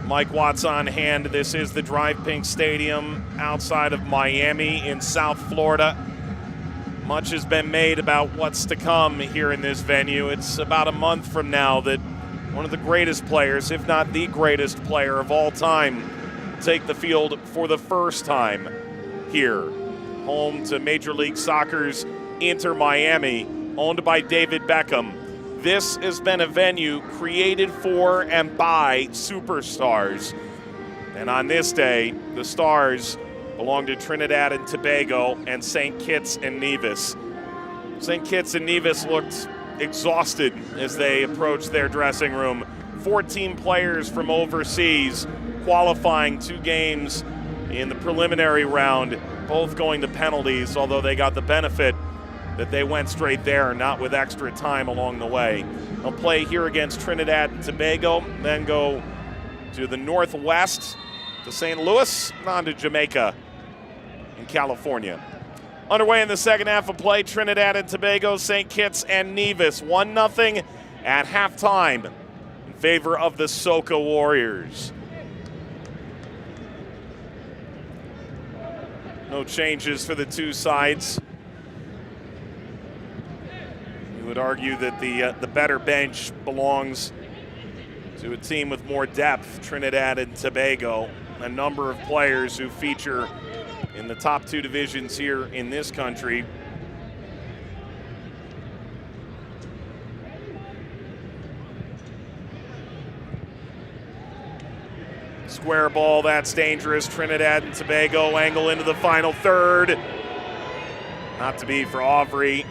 Mike Watts on hand. This is the Drive Pink Stadium outside of Miami in South Florida. Much has been made about what's to come here in this venue. It's about a month from now that one of the greatest players, if not the greatest player of all time, take the field for the first time here. Home to Major League Soccer's Inter Miami, owned by David Beckham. This has been a venue created for and by superstars. And on this day, the stars belong to Trinidad and Tobago and St. Kitts and Nevis. St. Kitts and Nevis looked exhausted as they approached their dressing room. 14 players from overseas qualifying 2 games in the preliminary round, both going to penalties, although they got the benefit that they went straight there, not with extra time along the way. They'll play here against Trinidad and Tobago, then go to the northwest, to St. Louis, and on to Jamaica in California. Underway in the second half of play, Trinidad and Tobago, St. Kitts and Nevis, 1-0 at halftime in favor of the Soca Warriors. No changes for the two sides. You would argue that the better bench belongs to a team with more depth, Trinidad and Tobago. A number of players who feature in the top 2 divisions here in this country. Square ball, that's dangerous. Trinidad and Tobago angle into the final third. Not to be for Aubrey.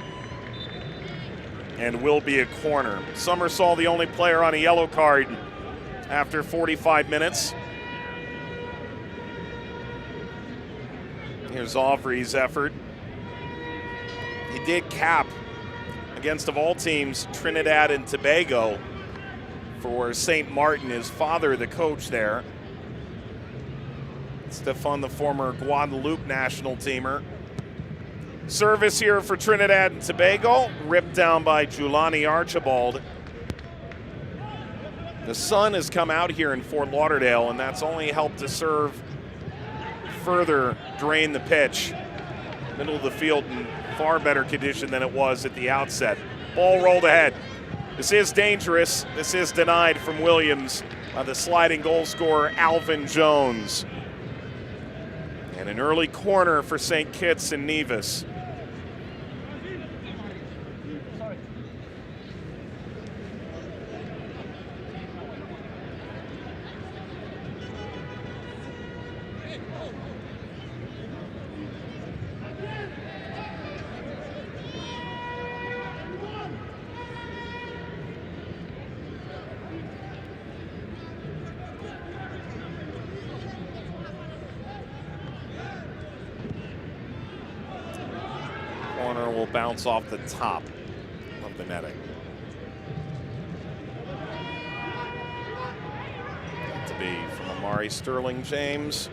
And will be a corner. Summersall, the only player on a yellow card after 45 minutes. Here's Aubrey's effort. He did cap against, of all teams, Trinidad and Tobago for St. Martin, his father, the coach there. Stefan, the former Guadeloupe national teamer. Service here for Trinidad and Tobago, ripped down by Julani Archibald. The sun has come out here in Fort Lauderdale, and that's only helped to serve further drain the pitch. Middle of the field in far better condition than it was at the outset. Ball rolled ahead. This is dangerous. This is denied from Williams by the sliding goal scorer Alvin Jones. And an early corner for St. Kitts and Nevis. Corner will bounce off the top of the netting. To be from Amari Sterling James.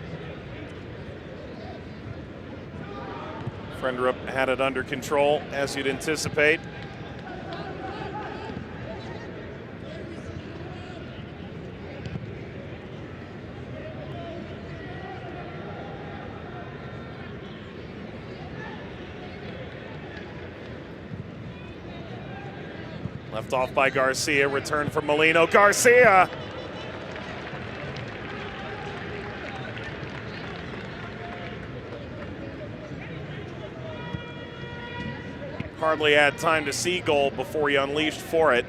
Friendrup had it under control, as you'd anticipate. Left off by Garcia, return from Molino. Garcia! Hardly had time to see goal before he unleashed for it.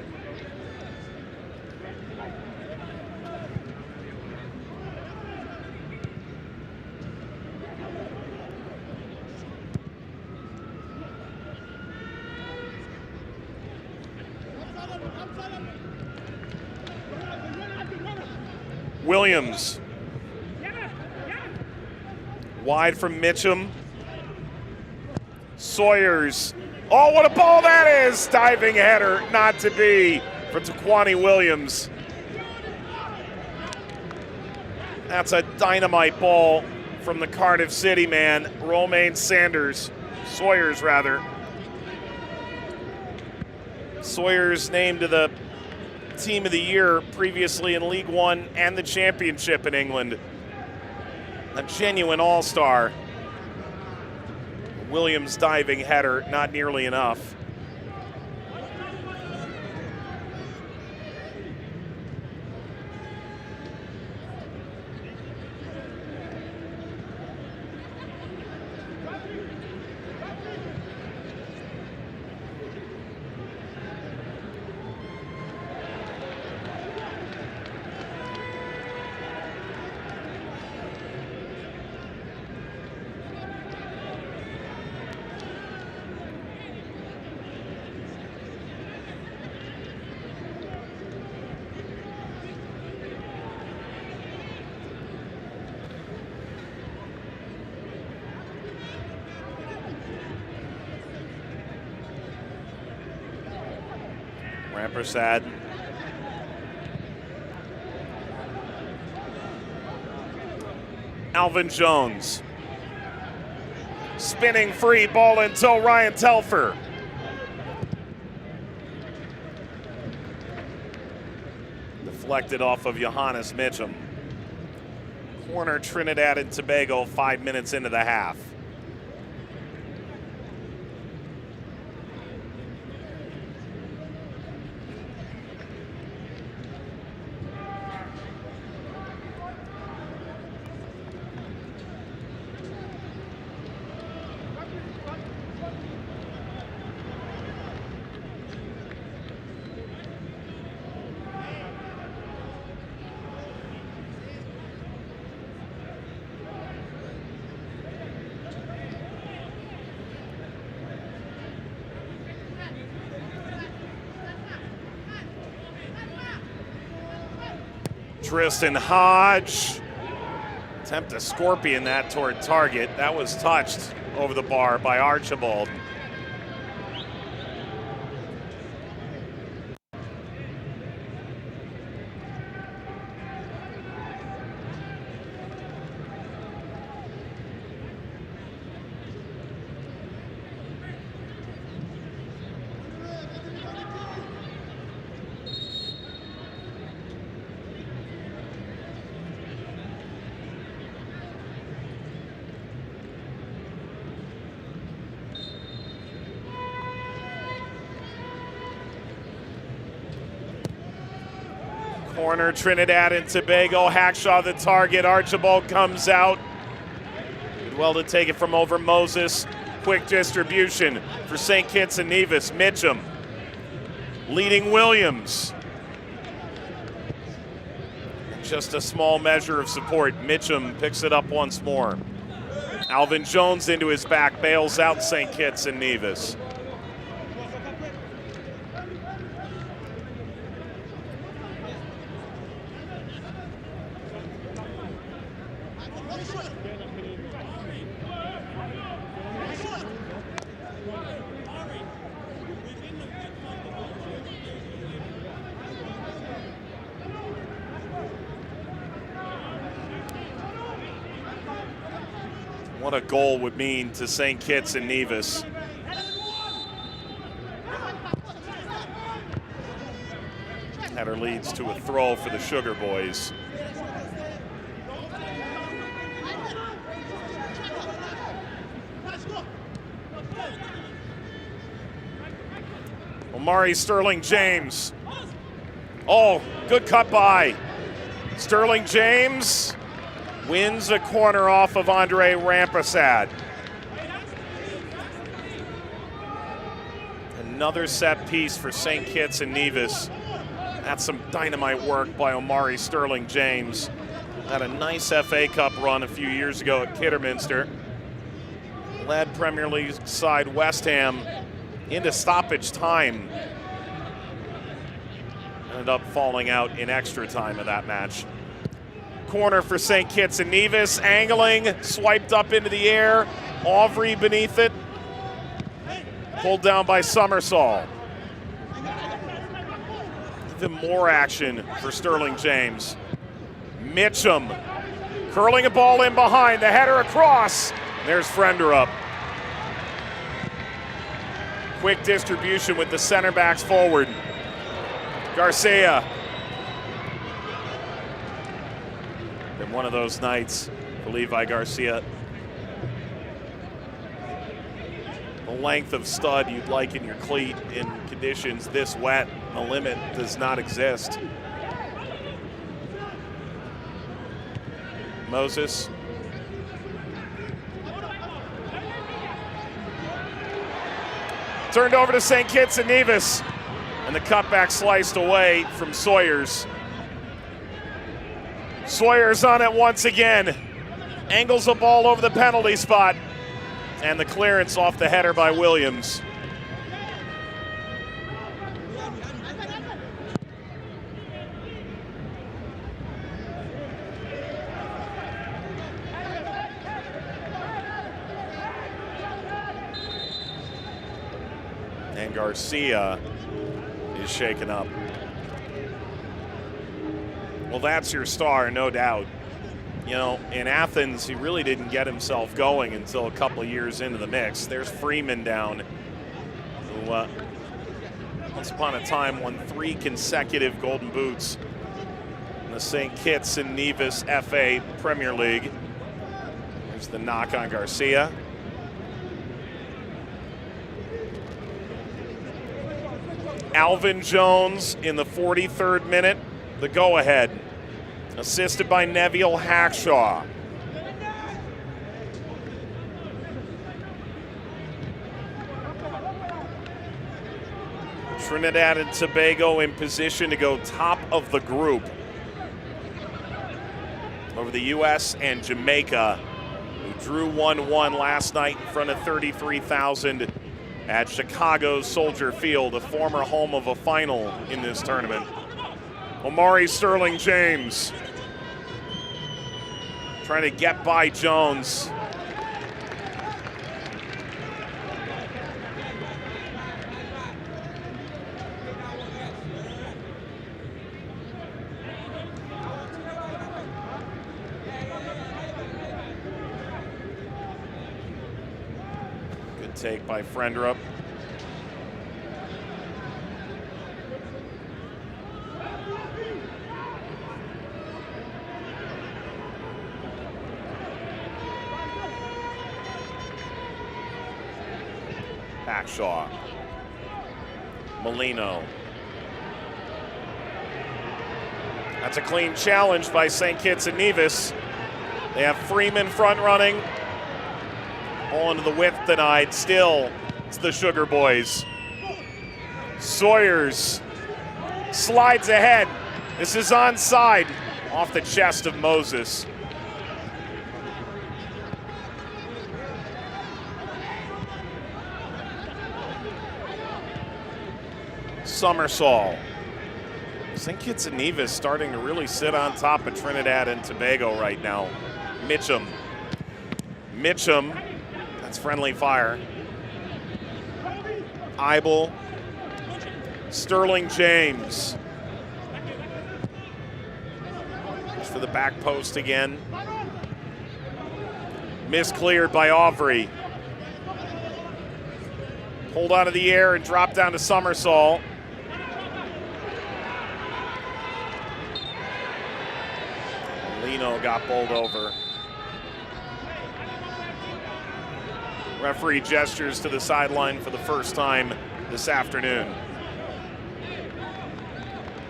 Williams. Wide from Mitchum. Sawyers. Oh, what a ball that is! Diving header, not to be for Taquani Williams. That's a dynamite ball from the Cardiff City man, Romaine Sawyers, rather. Sawyers named to the Team of the Year previously in League One and the Championship in England. A genuine all-star. Williams diving header, not nearly enough. Rampersad. Alvin Jones. Spinning free ball in tow, Ryan Telfer. Deflected off of Johannes Mitchum. Corner Trinidad and Tobago 5 minutes into the half. Tristan Hodge. Attempt to scorpion that toward target. That was touched over the bar by Archibald. Corner Trinidad and Tobago. Hackshaw the target. Archibald comes out. Did well to take it from over Moses. Quick distribution for St. Kitts and Nevis. Mitchum leading Williams. Just a small measure of support. Mitchum picks it up once more. Alvin Jones into his back, bails out St. Kitts and Nevis. What a goal would mean to St. Kitts and Nevis. Header leads to a throw for the Sugar Boys. Omari Sterling James. Oh, good cut by. Sterling James wins a corner off of Andre Rampersad. Another set piece for St. Kitts and Nevis. That's some dynamite work by Omari Sterling James. Had a nice FA Cup run a few years ago at Kidderminster. Led Premier League side West Ham into stoppage time. Ended up falling out in extra time of that match. Corner for St. Kitts and Nevis, angling, swiped up into the air. Aubrey beneath it. Pulled down by Summersall. Even more action for Sterling James. Mitchum curling a ball in behind, the header across. There's Frenderup. Quick distribution with the center backs forward. Garcia. Been one of those nights for Levi Garcia. The length of stud you'd like in your cleat in conditions this wet, the limit does not exist. Moses. Turned over to St. Kitts and Nevis, and the cutback sliced away from Sawyers. Sawyers on it once again. Angles the ball over the penalty spot, and the clearance off the header by Williams. And Garcia is shaken up. Well, that's your star, no doubt. You know, in Athens, he really didn't get himself going until a couple of years into the mix. There's Freeman down, who once upon a time won 3 consecutive Golden Boots in the St. Kitts and Nevis FA Premier League. There's the knock on Garcia. Alvin Jones in the 43rd minute, the go-ahead, assisted by Neville Hackshaw. Trinidad and Tobago in position to go top of the group over the U.S. and Jamaica, who drew 1-1 last night in front of 33,000 at Chicago's Soldier Field, a former home of a final in this tournament. Omari Sterling James trying to get by Jones. Good take by Frendrup. Hackshaw. Molino. That's a clean challenge by St. Kitts and Nevis. They have Freeman front running. Ball into the width denied. Still, it's the Sugar Boys. Sawyers slides ahead. This is onside off the chest of Moses. Summersall. St. Kitts and Nevis starting to really sit on top of Trinidad and Tobago right now. Mitchum. That's friendly fire. Eibel. Sterling James. Just for the back post again. Miscleared by Aubrey. Pulled out of the air and dropped down to Summersall. Lino got bowled over. Referee gestures to the sideline for the first time this afternoon.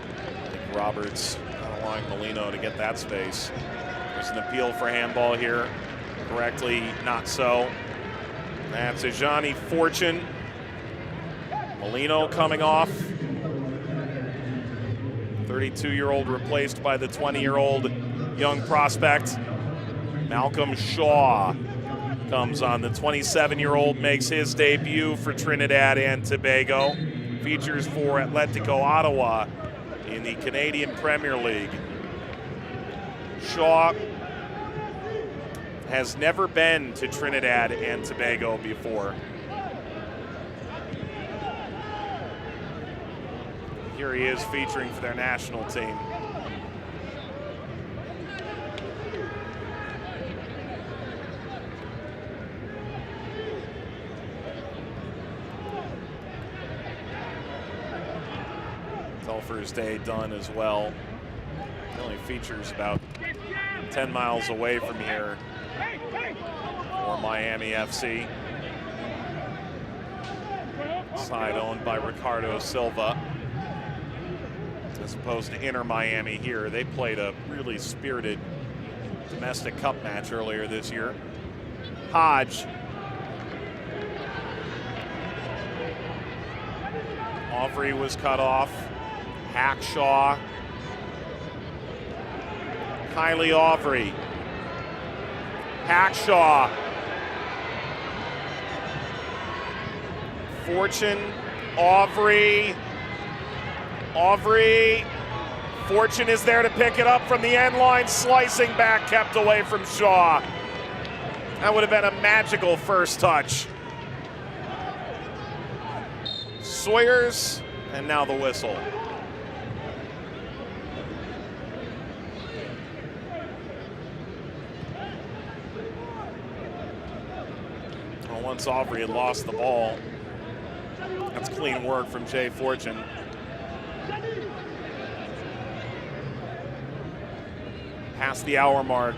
I think Roberts allowing Molino to get that space. There's an appeal for handball here. Correctly, not so. That's a Johnny Fortune. Molino coming off. 32-year-old replaced by the 20-year-old young prospect. Malcolm Shaw comes on. The 27-year-old makes his debut for Trinidad and Tobago. Features for Atletico Ottawa in the Canadian Premier League. Shaw has never been to Trinidad and Tobago before. Here he is featuring for their national team. Telfer's Day done as well. It only features about 10 miles away from here for Miami FC. Side owned by Ricardo Silva, as opposed to Inter Miami here. They played a really spirited domestic cup match earlier this year. Hodge. Aubrey was cut off. Hackshaw. Kylie Aubrey. Hackshaw. Fortune. Aubrey. Fortune is there to pick it up from the end line, slicing back, kept away from Shaw. That would have been a magical first touch. Sawyers, and now the whistle. Well, once Aubrey had lost the ball, that's clean work from Jay Fortune. Past the hour mark.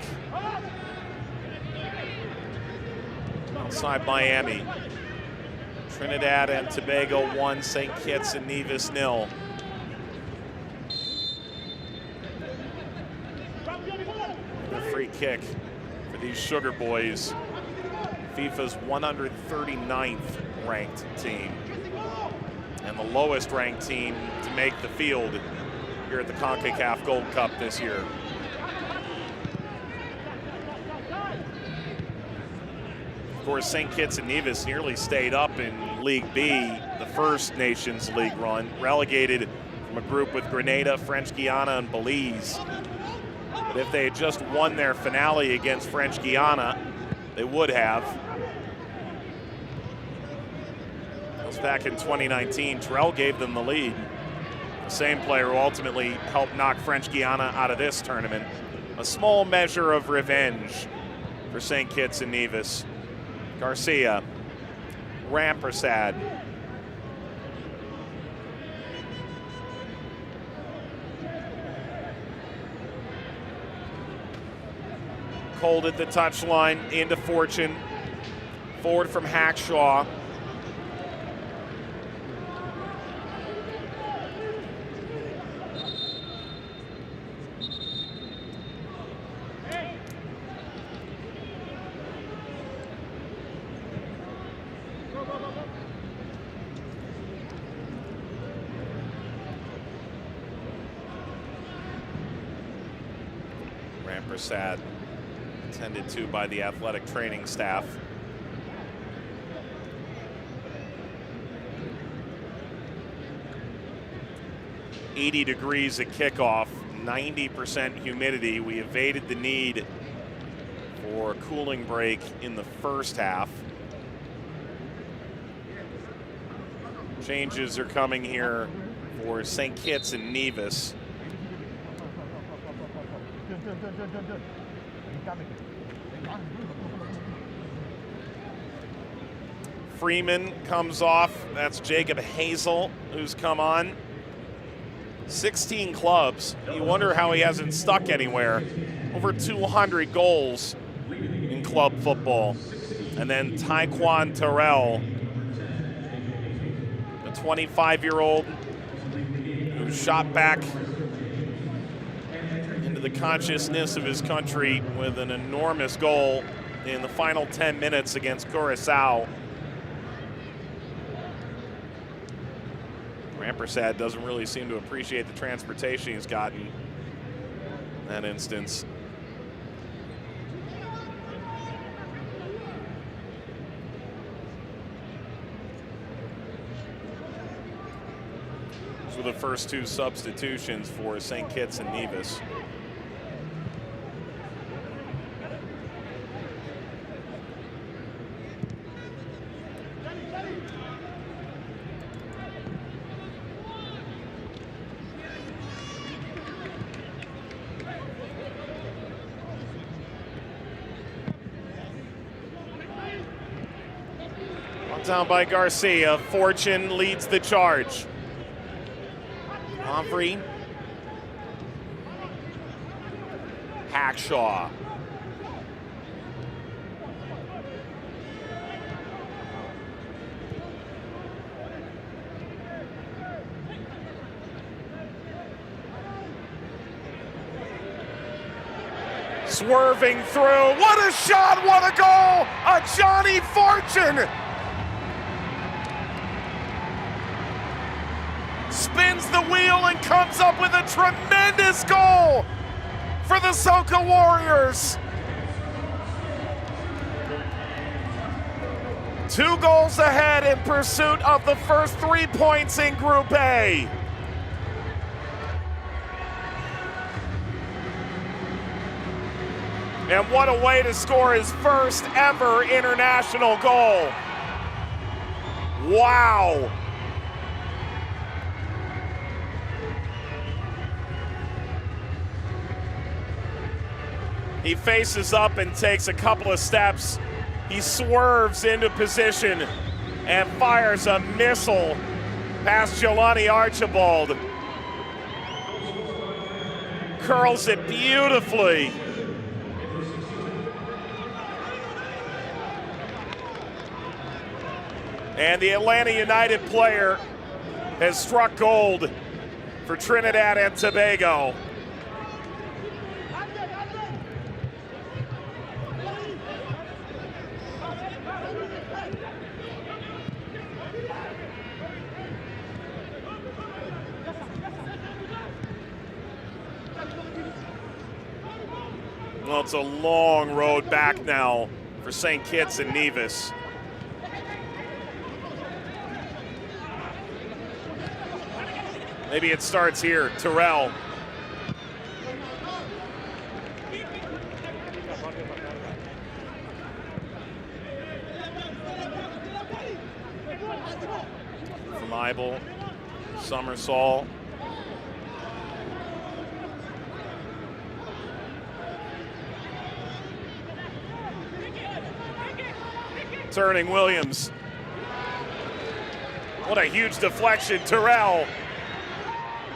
Outside Miami. Trinidad and Tobago 1, St. Kitts and Nevis 0. A free kick for these Sugar Boys, FIFA's 139th ranked team, and the lowest ranked team to make the field here at the Concacaf Gold Cup this year. Of course, St. Kitts and Nevis nearly stayed up in League B, the first Nations League run, relegated from a group with Grenada, French Guiana, and Belize. But if they had just won their finale against French Guiana, they would have. That was back in 2019. Terrell gave them the lead. The same player who ultimately helped knock French Guiana out of this tournament. A small measure of revenge for St. Kitts and Nevis. Garcia, Rampersad. Cold at the touchline, into Fortune. Forward from Hackshaw. Rampersad, attended to by the athletic training staff. "80 degrees at kickoff, 90% humidity. We evaded the need for a cooling break in the first half. Changes are coming here for St. Kitts and Nevis. Freeman comes off. That's Jacob Hazel who's come on. 16 clubs. You wonder how he hasn't stuck anywhere. Over 200 goals in club football. And then Taekwon Terrell, a 25-year-old who shot back into the consciousness of his country with an enormous goal in the final 10 minutes against Curaçao. Rampersad doesn't really seem to appreciate the transportation he's gotten in that instance. Those were the first two substitutions for St. Kitts and Nevis. Down by Garcia. Fortune leads the charge. Humphrey. Hackshaw. Swerving through. What a shot! What a goal! A Johnny Fortune! Spins the wheel and comes up with a tremendous goal for the Soca Warriors. 2 goals ahead in pursuit of the first 3 points in Group A. And what a way to score his first ever international goal. Wow. He faces up and takes a couple of steps. He swerves into position and fires a missile past Jelani Archibald. Curls it beautifully. And the Atlanta United player has struck gold for Trinidad and Tobago. Well, it's a long road back now for St. Kitts and Nevis. Maybe it starts here. Terrell. From Eibel. Summersall. Turning Williams. What a huge deflection. Terrell.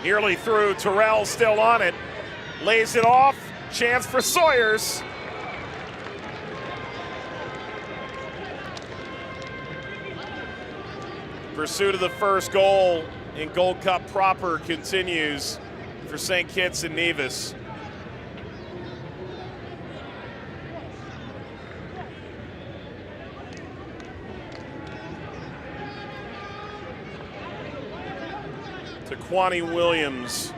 Nearly through. Terrell still on it. Lays it off. Chance for Sawyers. Pursuit of the first goal in Gold Cup proper continues for St. Kitts and Nevis. Taquani Williams.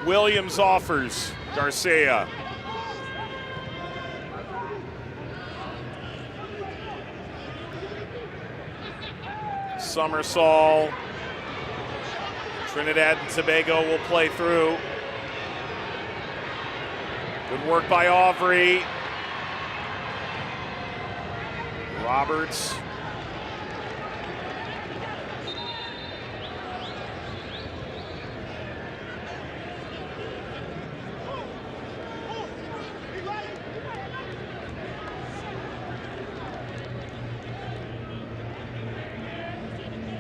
Williams offers Garcia. Summersall. Trinidad and Tobago will play through. Good work by Aubrey. Roberts.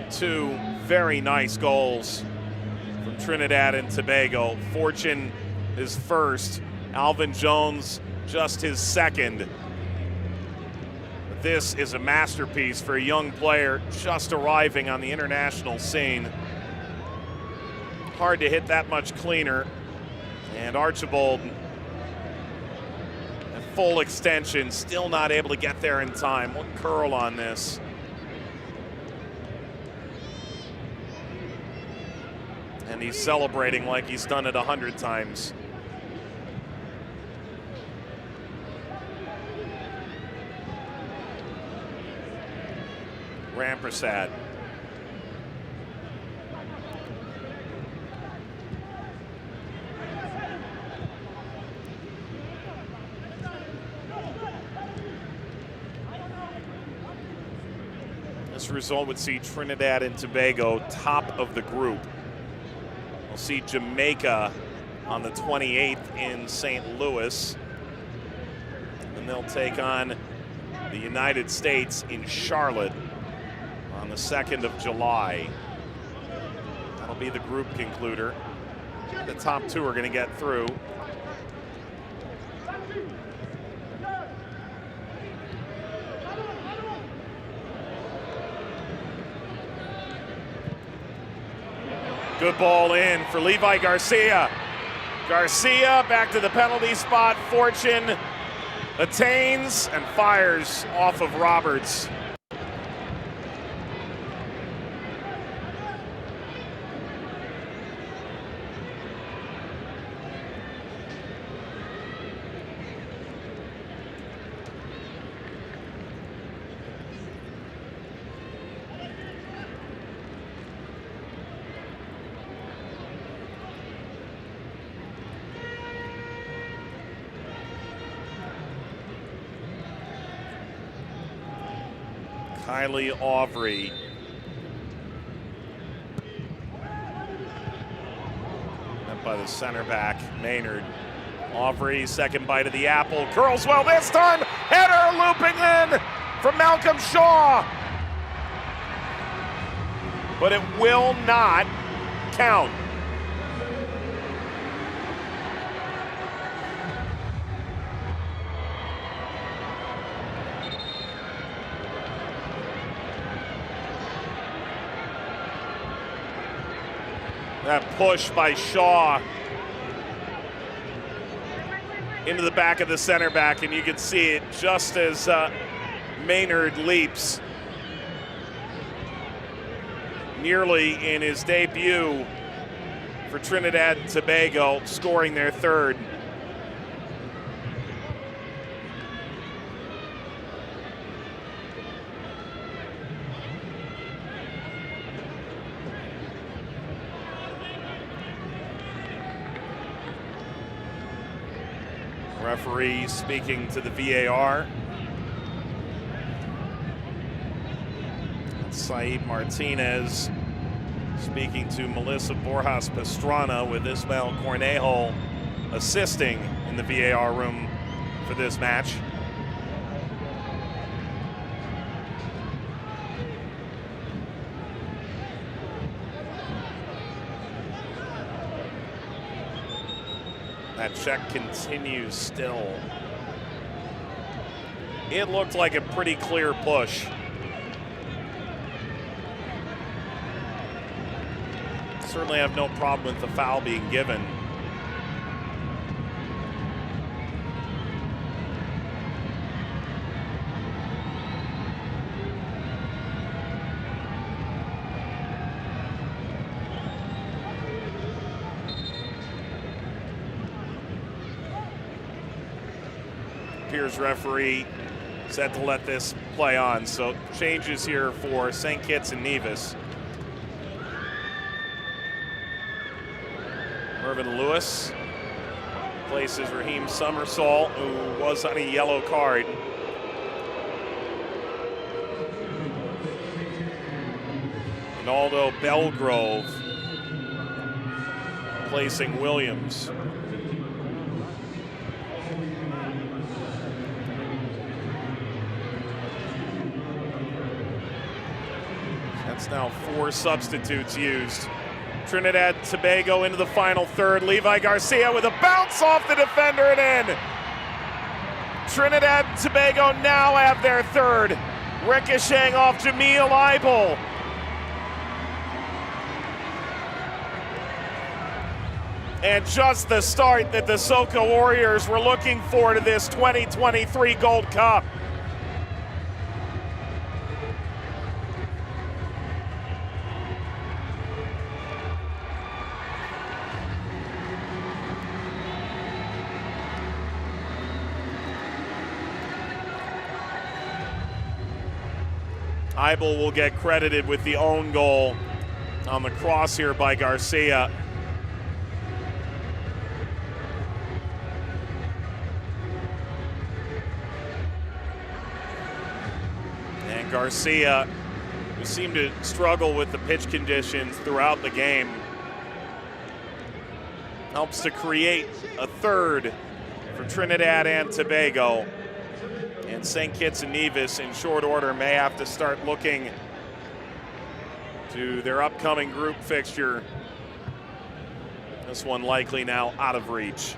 Two very nice goals from Trinidad and Tobago. Fortune his first, Alvin Jones just his second. But this is a masterpiece for a young player just arriving on the international scene. Hard to hit that much cleaner. And Archibald at full extension, still not able to get there in time. What curl on this. And he's celebrating like he's done it 100 times. Rampersad. This result would see Trinidad and Tobago top of the group. We'll see Jamaica on the 28th in St. Louis. And they'll take on the United States in Charlotte on the 2nd of July. That'll be the group concluder. The top 2 are going to get through. Good ball in for Levi Garcia. Garcia back to the penalty spot. Fortune attains and fires off of Roberts. Kylie Aubrey. Met by the center back, Maynard. Aubrey, second bite of the apple. Curls well this time. Header looping in from Malcolm Shaw. But it will not count. That push by Shaw into the back of the center back, and you can see it just as Maynard leaps. Nearly in his debut for Trinidad Tobago, scoring their 3rd. Referee speaking to the VAR. Saeed Martinez speaking to Melissa Borjas Pastrana, with Ismael Cornejo assisting in the VAR room for this match. That check continues still. It looked like a pretty clear push. Certainly have no problem with the foul being given. Piers referee set to let this play on. So changes here for St. Kitts and Nevis. Mervyn Lewis places Raheem Summersall, who was on a yellow card. Ronaldo Belgrove placing Williams. That's now 4 substitutes used. Trinidad Tobago into the final third. Levi Garcia with a bounce off the defender and in. Trinidad Tobago now have their 3rd. Ricocheting off Jamil Eibel. And just the start that the Soca Warriors were looking for to this 2023 Gold Cup. Eibel will get credited with the own goal on the cross here by Garcia. And Garcia, who seemed to struggle with the pitch conditions throughout the game, helps to create a 3rd for Trinidad and Tobago. And St. Kitts and Nevis, in short order, may have to start looking to their upcoming group fixture. This one likely now out of reach.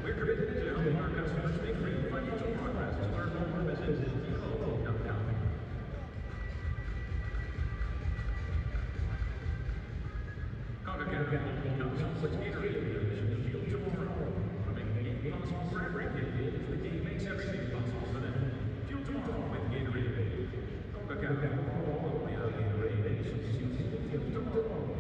We're committed to helping our customers make great financial progress to learn more visit COO.com. Concacaf Gold Cup puts Gatorade in the field tomorrow. Making the game possible for every kid, the game makes everything possible for them. Fuel tomorrow with Gatorade. Concacaf Gold Cup, Gatorade, fuel tomorrow.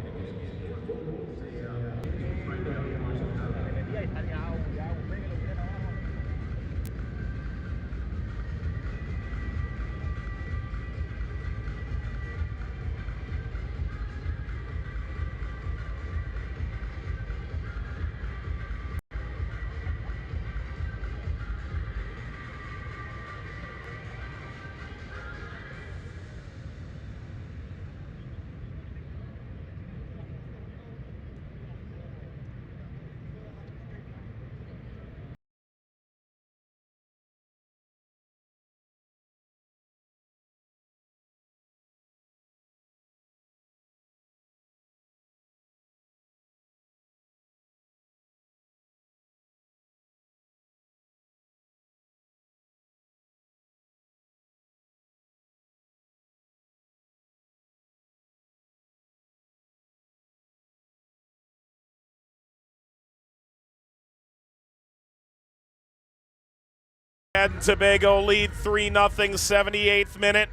Trinidad and Tobago lead 3-0, 78th minute,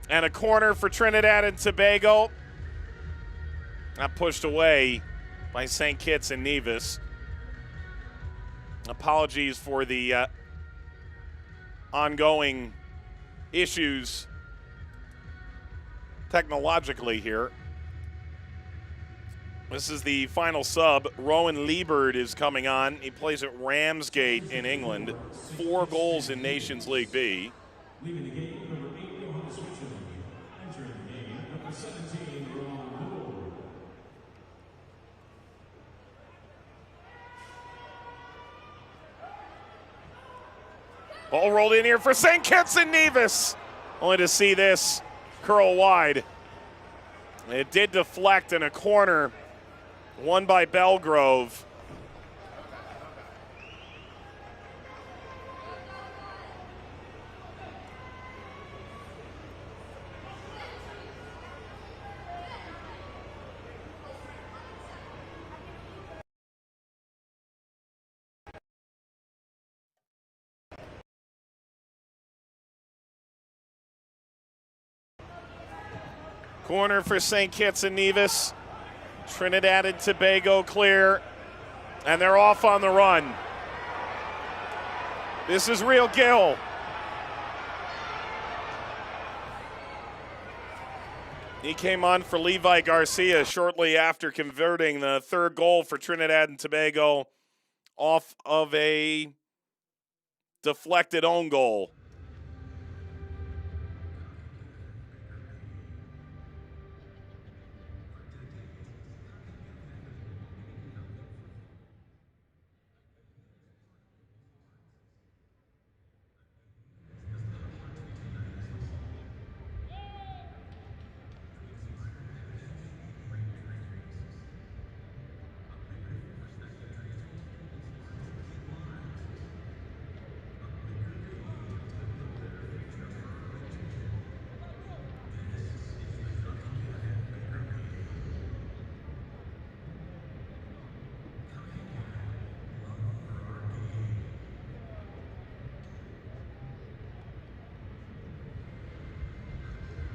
and a corner for Trinidad and Tobago. Not pushed away by St. Kitts and Nevis. Apologies for the ongoing issues technologically here. This is the final sub. Rowan Liebert is coming on. He plays at Ramsgate in England. 4 goals in Nations League B. Leaving the game, number 8, Johannes Switzerland. Entering the game, number 17, Ron Moore. Ball rolled in here for St. Kitts and Nevis. Only to see this curl wide. It did deflect in a corner. Won by Belgrove. Corner for St. Kitts and Nevis. Trinidad and Tobago clear, and they're off on the run. This is real Gill. He came on for Levi Garcia shortly after converting the third goal for Trinidad and Tobago off of a deflected own goal.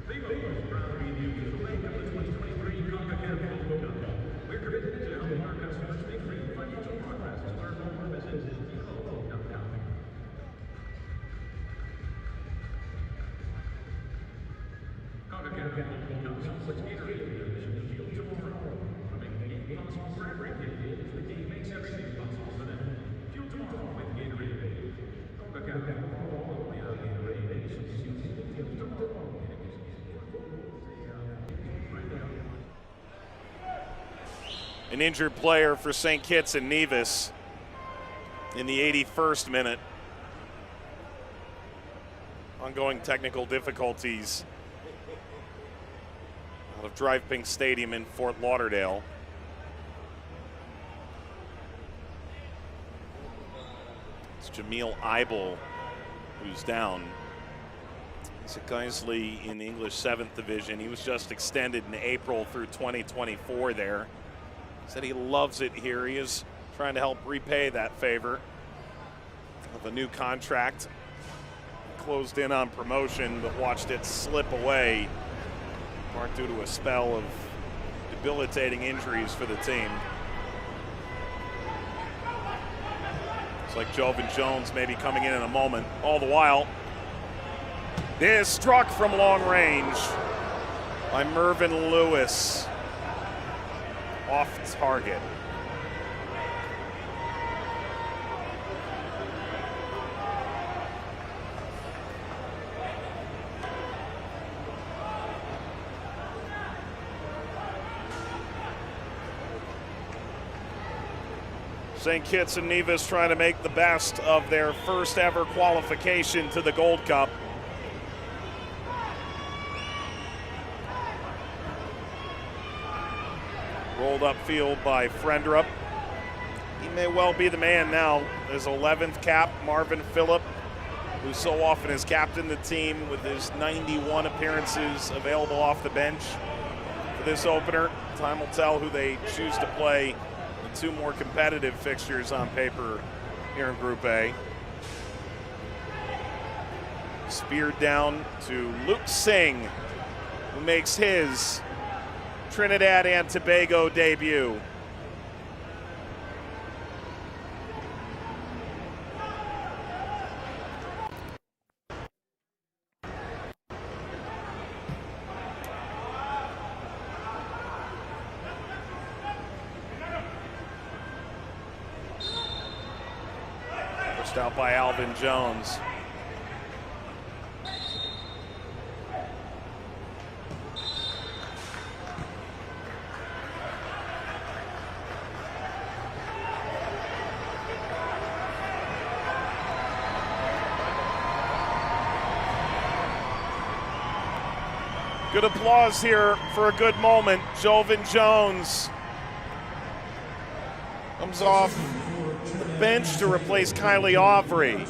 Viva, proud to be the away of the 2023 Concacaf Gold Cup. We're committed to helping our customers make free financial progress to learn more businesses. Concacaf Gold Cup supports Gatorade and Field Tomorrow. Making it possible for every kid. The game makes everything possible for them. Fuel Tomorrow with Gatorade. Concacaf Gold Cup. Gatorade. Fuel Tomorrow. An injured player for St. Kitts and Nevis in the 81st minute. Ongoing technical difficulties out of Drive Pink Stadium in Fort Lauderdale. It's Jameel Eibel who's down. He's at Guiseley in the English 7th Division. He was just extended in April through 2024 there. Said he loves it here. He is trying to help repay that favor of a new contract. Closed in on promotion, but watched it slip away, marked due to a spell of debilitating injuries for the team. It's like Jovan Jones may be coming in a moment. All the while, this struck from long range by Mervyn Lewis. Off target. St. Kitts and Nevis trying to make the best of their first ever qualification to the Gold Cup. Rolled upfield by Frendrup. He may well be the man now. His 11th cap, Marvin Phillip, who so often has captained the team with his 91 appearances available off the bench for this opener. Time will tell who they choose to play in two more competitive fixtures on paper here in Group A. Speared down to Luke Singh, who makes his Trinidad and Tobago debut. Pushed out by Alvin Jones. Good applause here for a good moment. Jovan Jones comes off the bench to replace Kylie Aubry.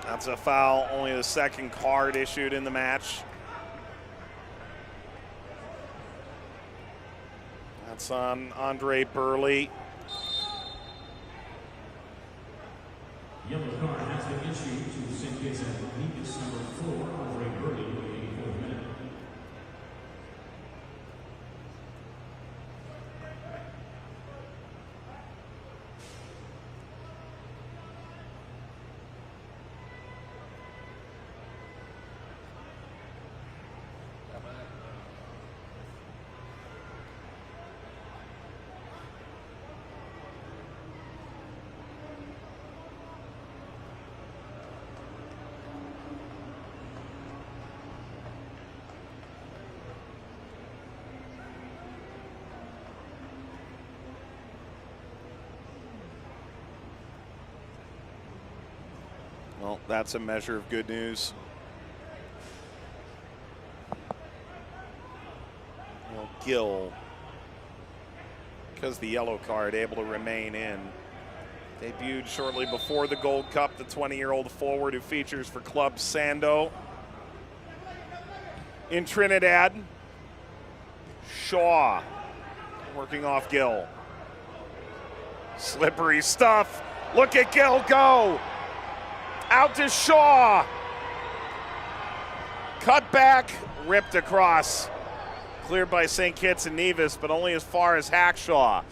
That's a foul, only the second card issued in the match. That's on Andre Burley. Yellow card has been issued to St. Kitts and Nevis number 4, Andre Burley, in the 84th minute. Well, that's a measure of good news. Well, Gill, because the yellow card, able to remain in. Debuted shortly before the Gold Cup, the 20-year-old forward who features for Club Sando in Trinidad. Shaw working off Gill. Slippery stuff. Look at Gill go. Out to Shaw. Cut back, ripped across. Cleared by St. Kitts and Nevis, but only as far as Hackshaw.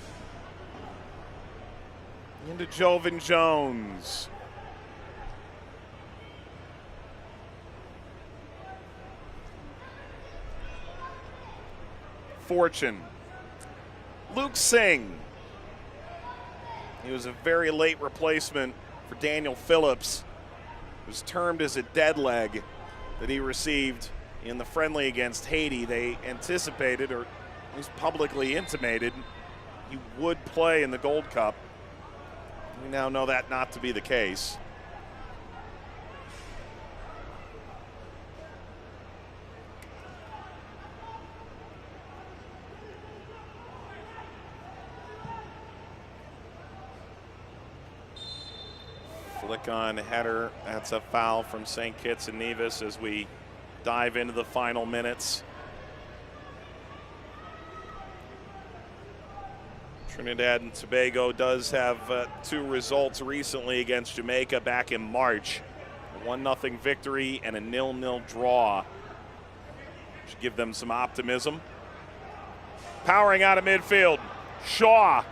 Into Jovan Jones. Fortune. Luke Singh. He was a very late replacement for Daniel Phillips. It was termed as a dead leg that he received in the friendly against Haiti. They anticipated, or at least publicly intimated, he would play in the Gold Cup. We now know that not to be the case. Flick on header. That's a foul from St. Kitts and Nevis as we dive into the final minutes. Trinidad and Tobago does have 2 results recently against Jamaica back in March. A 1-0 victory and a 0-0 draw. Should give them some optimism. Powering out of midfield, Shaw.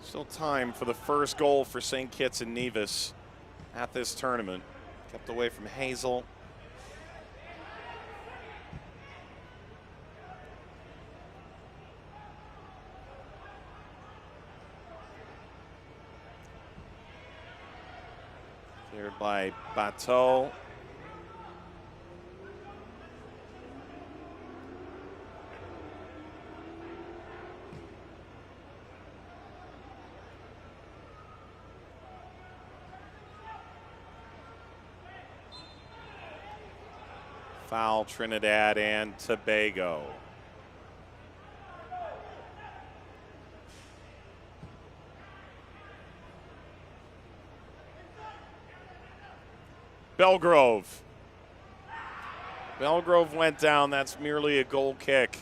Still time for the first goal for St. Kitts and Nevis at this tournament. Kept away from Hazel. Cleared by Bateau. Foul Trinidad and Tobago. Belgrove. Belgrove went down. That's merely a goal kick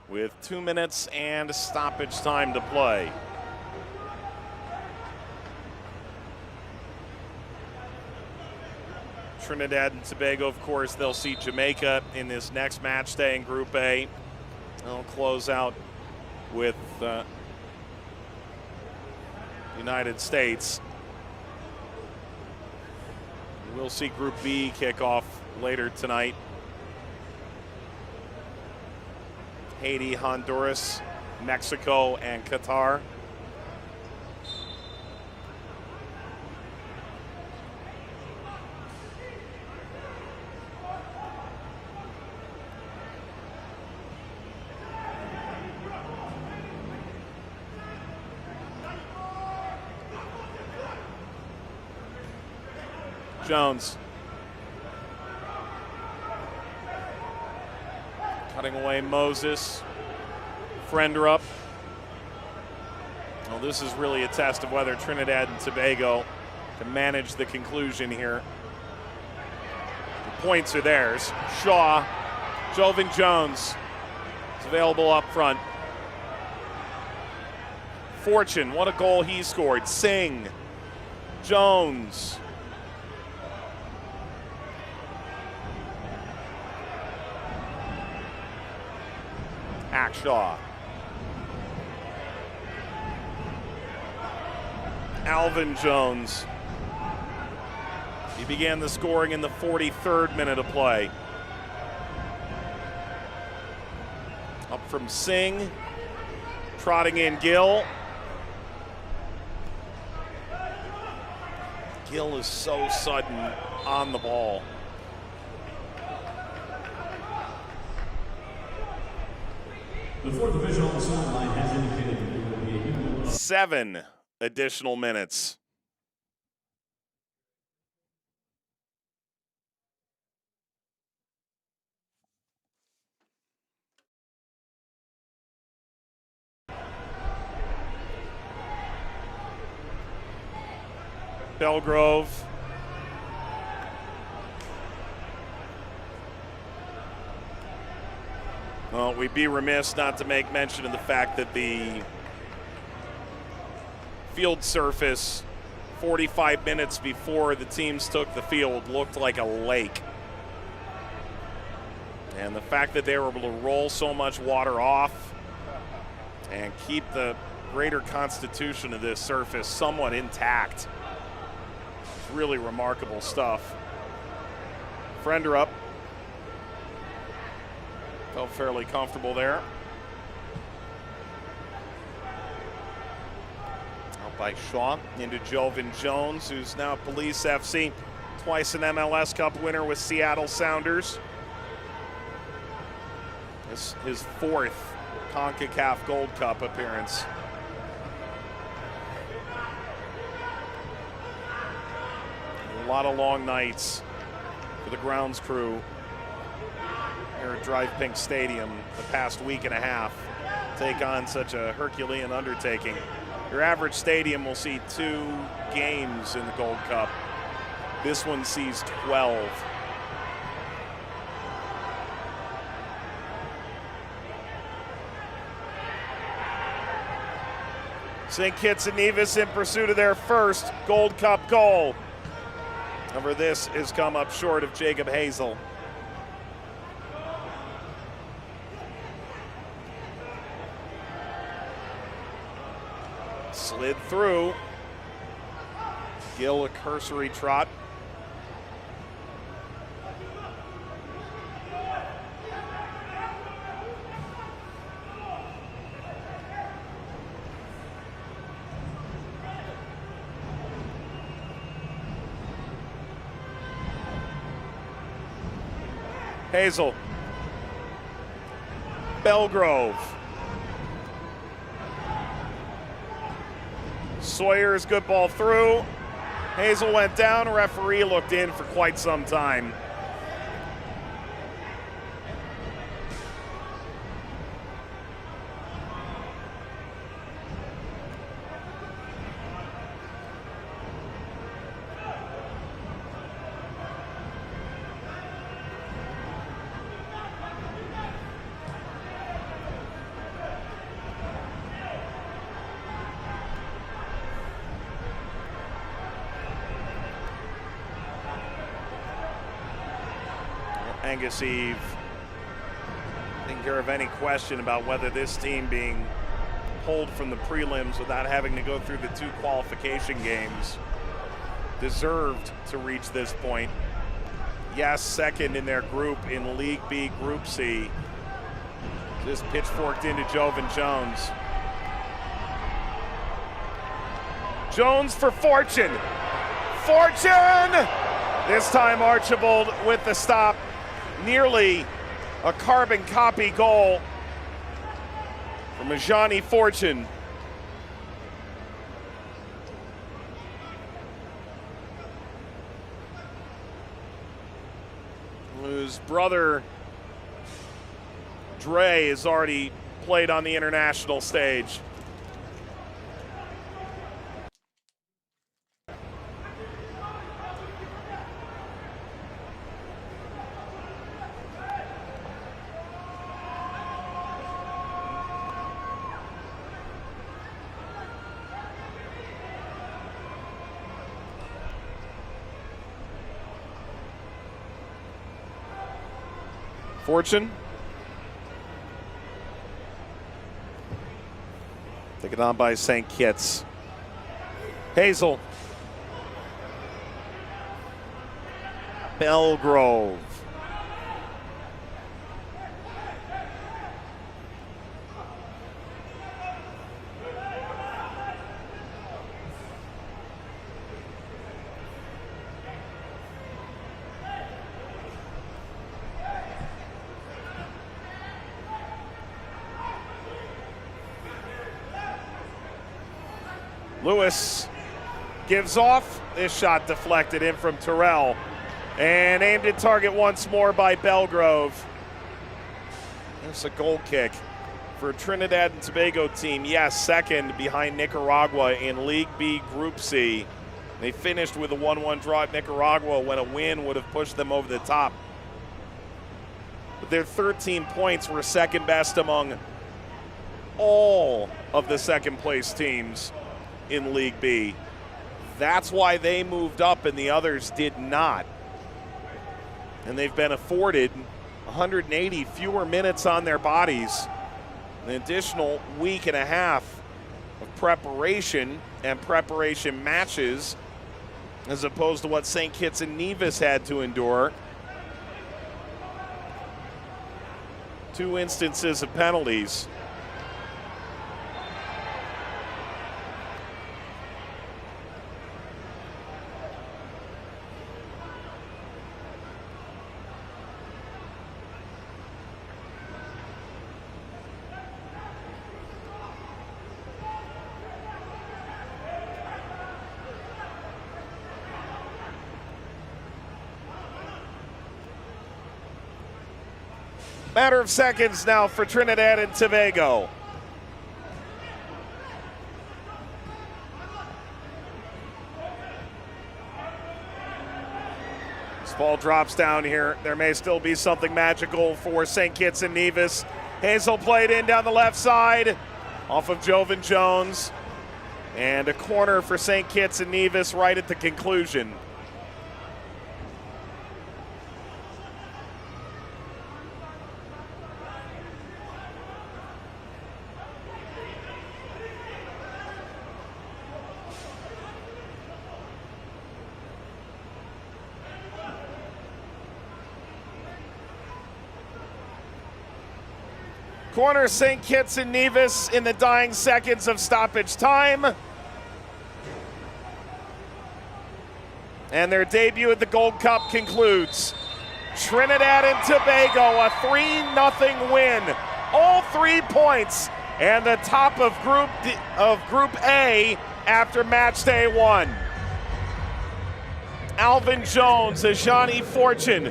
with 2 minutes and stoppage time to play. Trinidad and Tobago, of course, they'll see Jamaica in this next match day in Group A. They'll close out with United States. We'll see Group B kick off later tonight. Haiti, Honduras, Mexico, and Qatar. Jones. Cutting away Moses. Friender up. Well, this is really a test of whether Trinidad and Tobago can manage the conclusion here. The points are theirs. Shaw, Jovan Jones is available up front. Fortune, what a goal he scored. Singh, Jones. Akshaw. Alvin Jones. He began the scoring in the 43rd minute of play. Up from Singh. Trotting in Gill. Gill is so sudden on the ball. The fourth official on the sideline has indicated there will be a 7 additional minutes. Belgrove. Well, we'd be remiss not to make mention of the fact that the field surface 45 minutes before the teams took the field looked like a lake. And the fact that they were able to roll so much water off and keep the greater constitution of this surface somewhat intact, it's really remarkable stuff. Friender up. Felt fairly comfortable there. Out by Shaw into Jovan Jones, who's now Police FC, twice an MLS Cup winner with Seattle Sounders. His 4th Concacaf Gold Cup appearance. A lot of long nights for the grounds crew here at Drive Pink Stadium the past week and a half. Take on such a Herculean undertaking. Your average stadium will see 2 games in the Gold Cup. This one sees 12. St. Kitts and Nevis in pursuit of their first Gold Cup goal. However, this has come up short of Jacob Hazel. Slid through. Gill a cursory trot. Hazel. Belgrove. Sawyer's good ball through. Hazel went down. Referee looked in for quite some time. Angus Eve taking care of any question about whether this team being pulled from the prelims without having to go through the 2 qualification games deserved to reach this point. Yes, second in their group in League B, Group C. Just pitchforked into Jovan Jones. Jones for Fortune. Fortune! This time Archibald with the stop. Nearly a carbon copy goal from Ajani Fortune. whose brother Dre has already played on the international stage. Fortune. Taken on by St. Kitts. Hazel. Belgrove. Lewis gives off. This shot deflected in from Terrell and aimed at target once more by Belgrove. It's a goal kick for a Trinidad and Tobago team. Yes, second behind Nicaragua in League B Group C. They finished with a 1-1 draw at Nicaragua when a win would have pushed them over the top. But their 13 points were second best among all of the second place teams in League B. That's why they moved up and the others did not. And they've been afforded 180 fewer minutes on their bodies, an additional week and a half of preparation and preparation matches, as opposed to what St. Kitts and Nevis had to endure. 2 instances of penalties. Matter of seconds now for Trinidad and Tobago. This ball drops down here. There may still be something magical for St. Kitts and Nevis. Hazel played in down the left side off of Jovan Jones. And a corner for St. Kitts and Nevis right at the conclusion. Corner St. Kitts and Nevis in the dying seconds of stoppage time. And their debut at the Gold Cup concludes. Trinidad and Tobago, a 3-0 win. All 3 points and the top of Group A after match day 1. Alvin Jones, Ajani Fortune,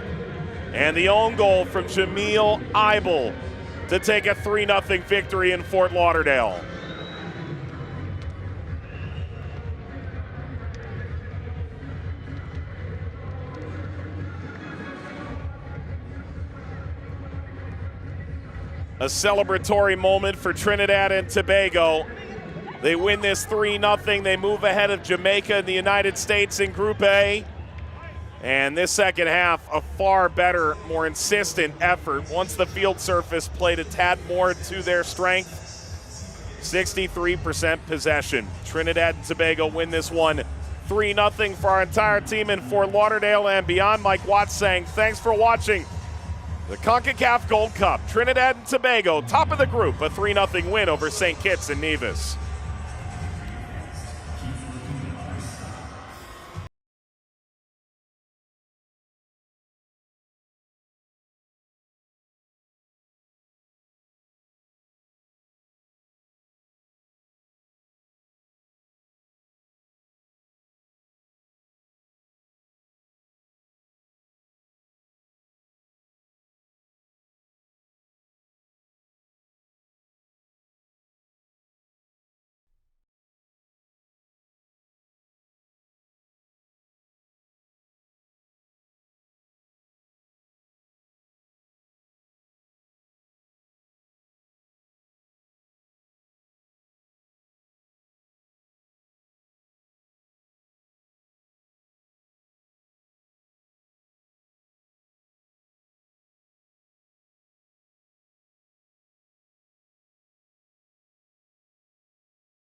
and the own goal from Jamil Eibel to take a 3-0 victory in Fort Lauderdale. A celebratory moment for Trinidad and Tobago. They win this 3-0. They move ahead of Jamaica and the United States in Group A. And this second half, a far better, more insistent effort. Once the field surface played a tad more to their strength, 63% possession. Trinidad and Tobago win this one 3-0 for our entire team in Fort Lauderdale and beyond. Mike Watts saying thanks for watching the Concacaf Gold Cup. Trinidad and Tobago, top of the group, a 3-0 win over St. Kitts and Nevis.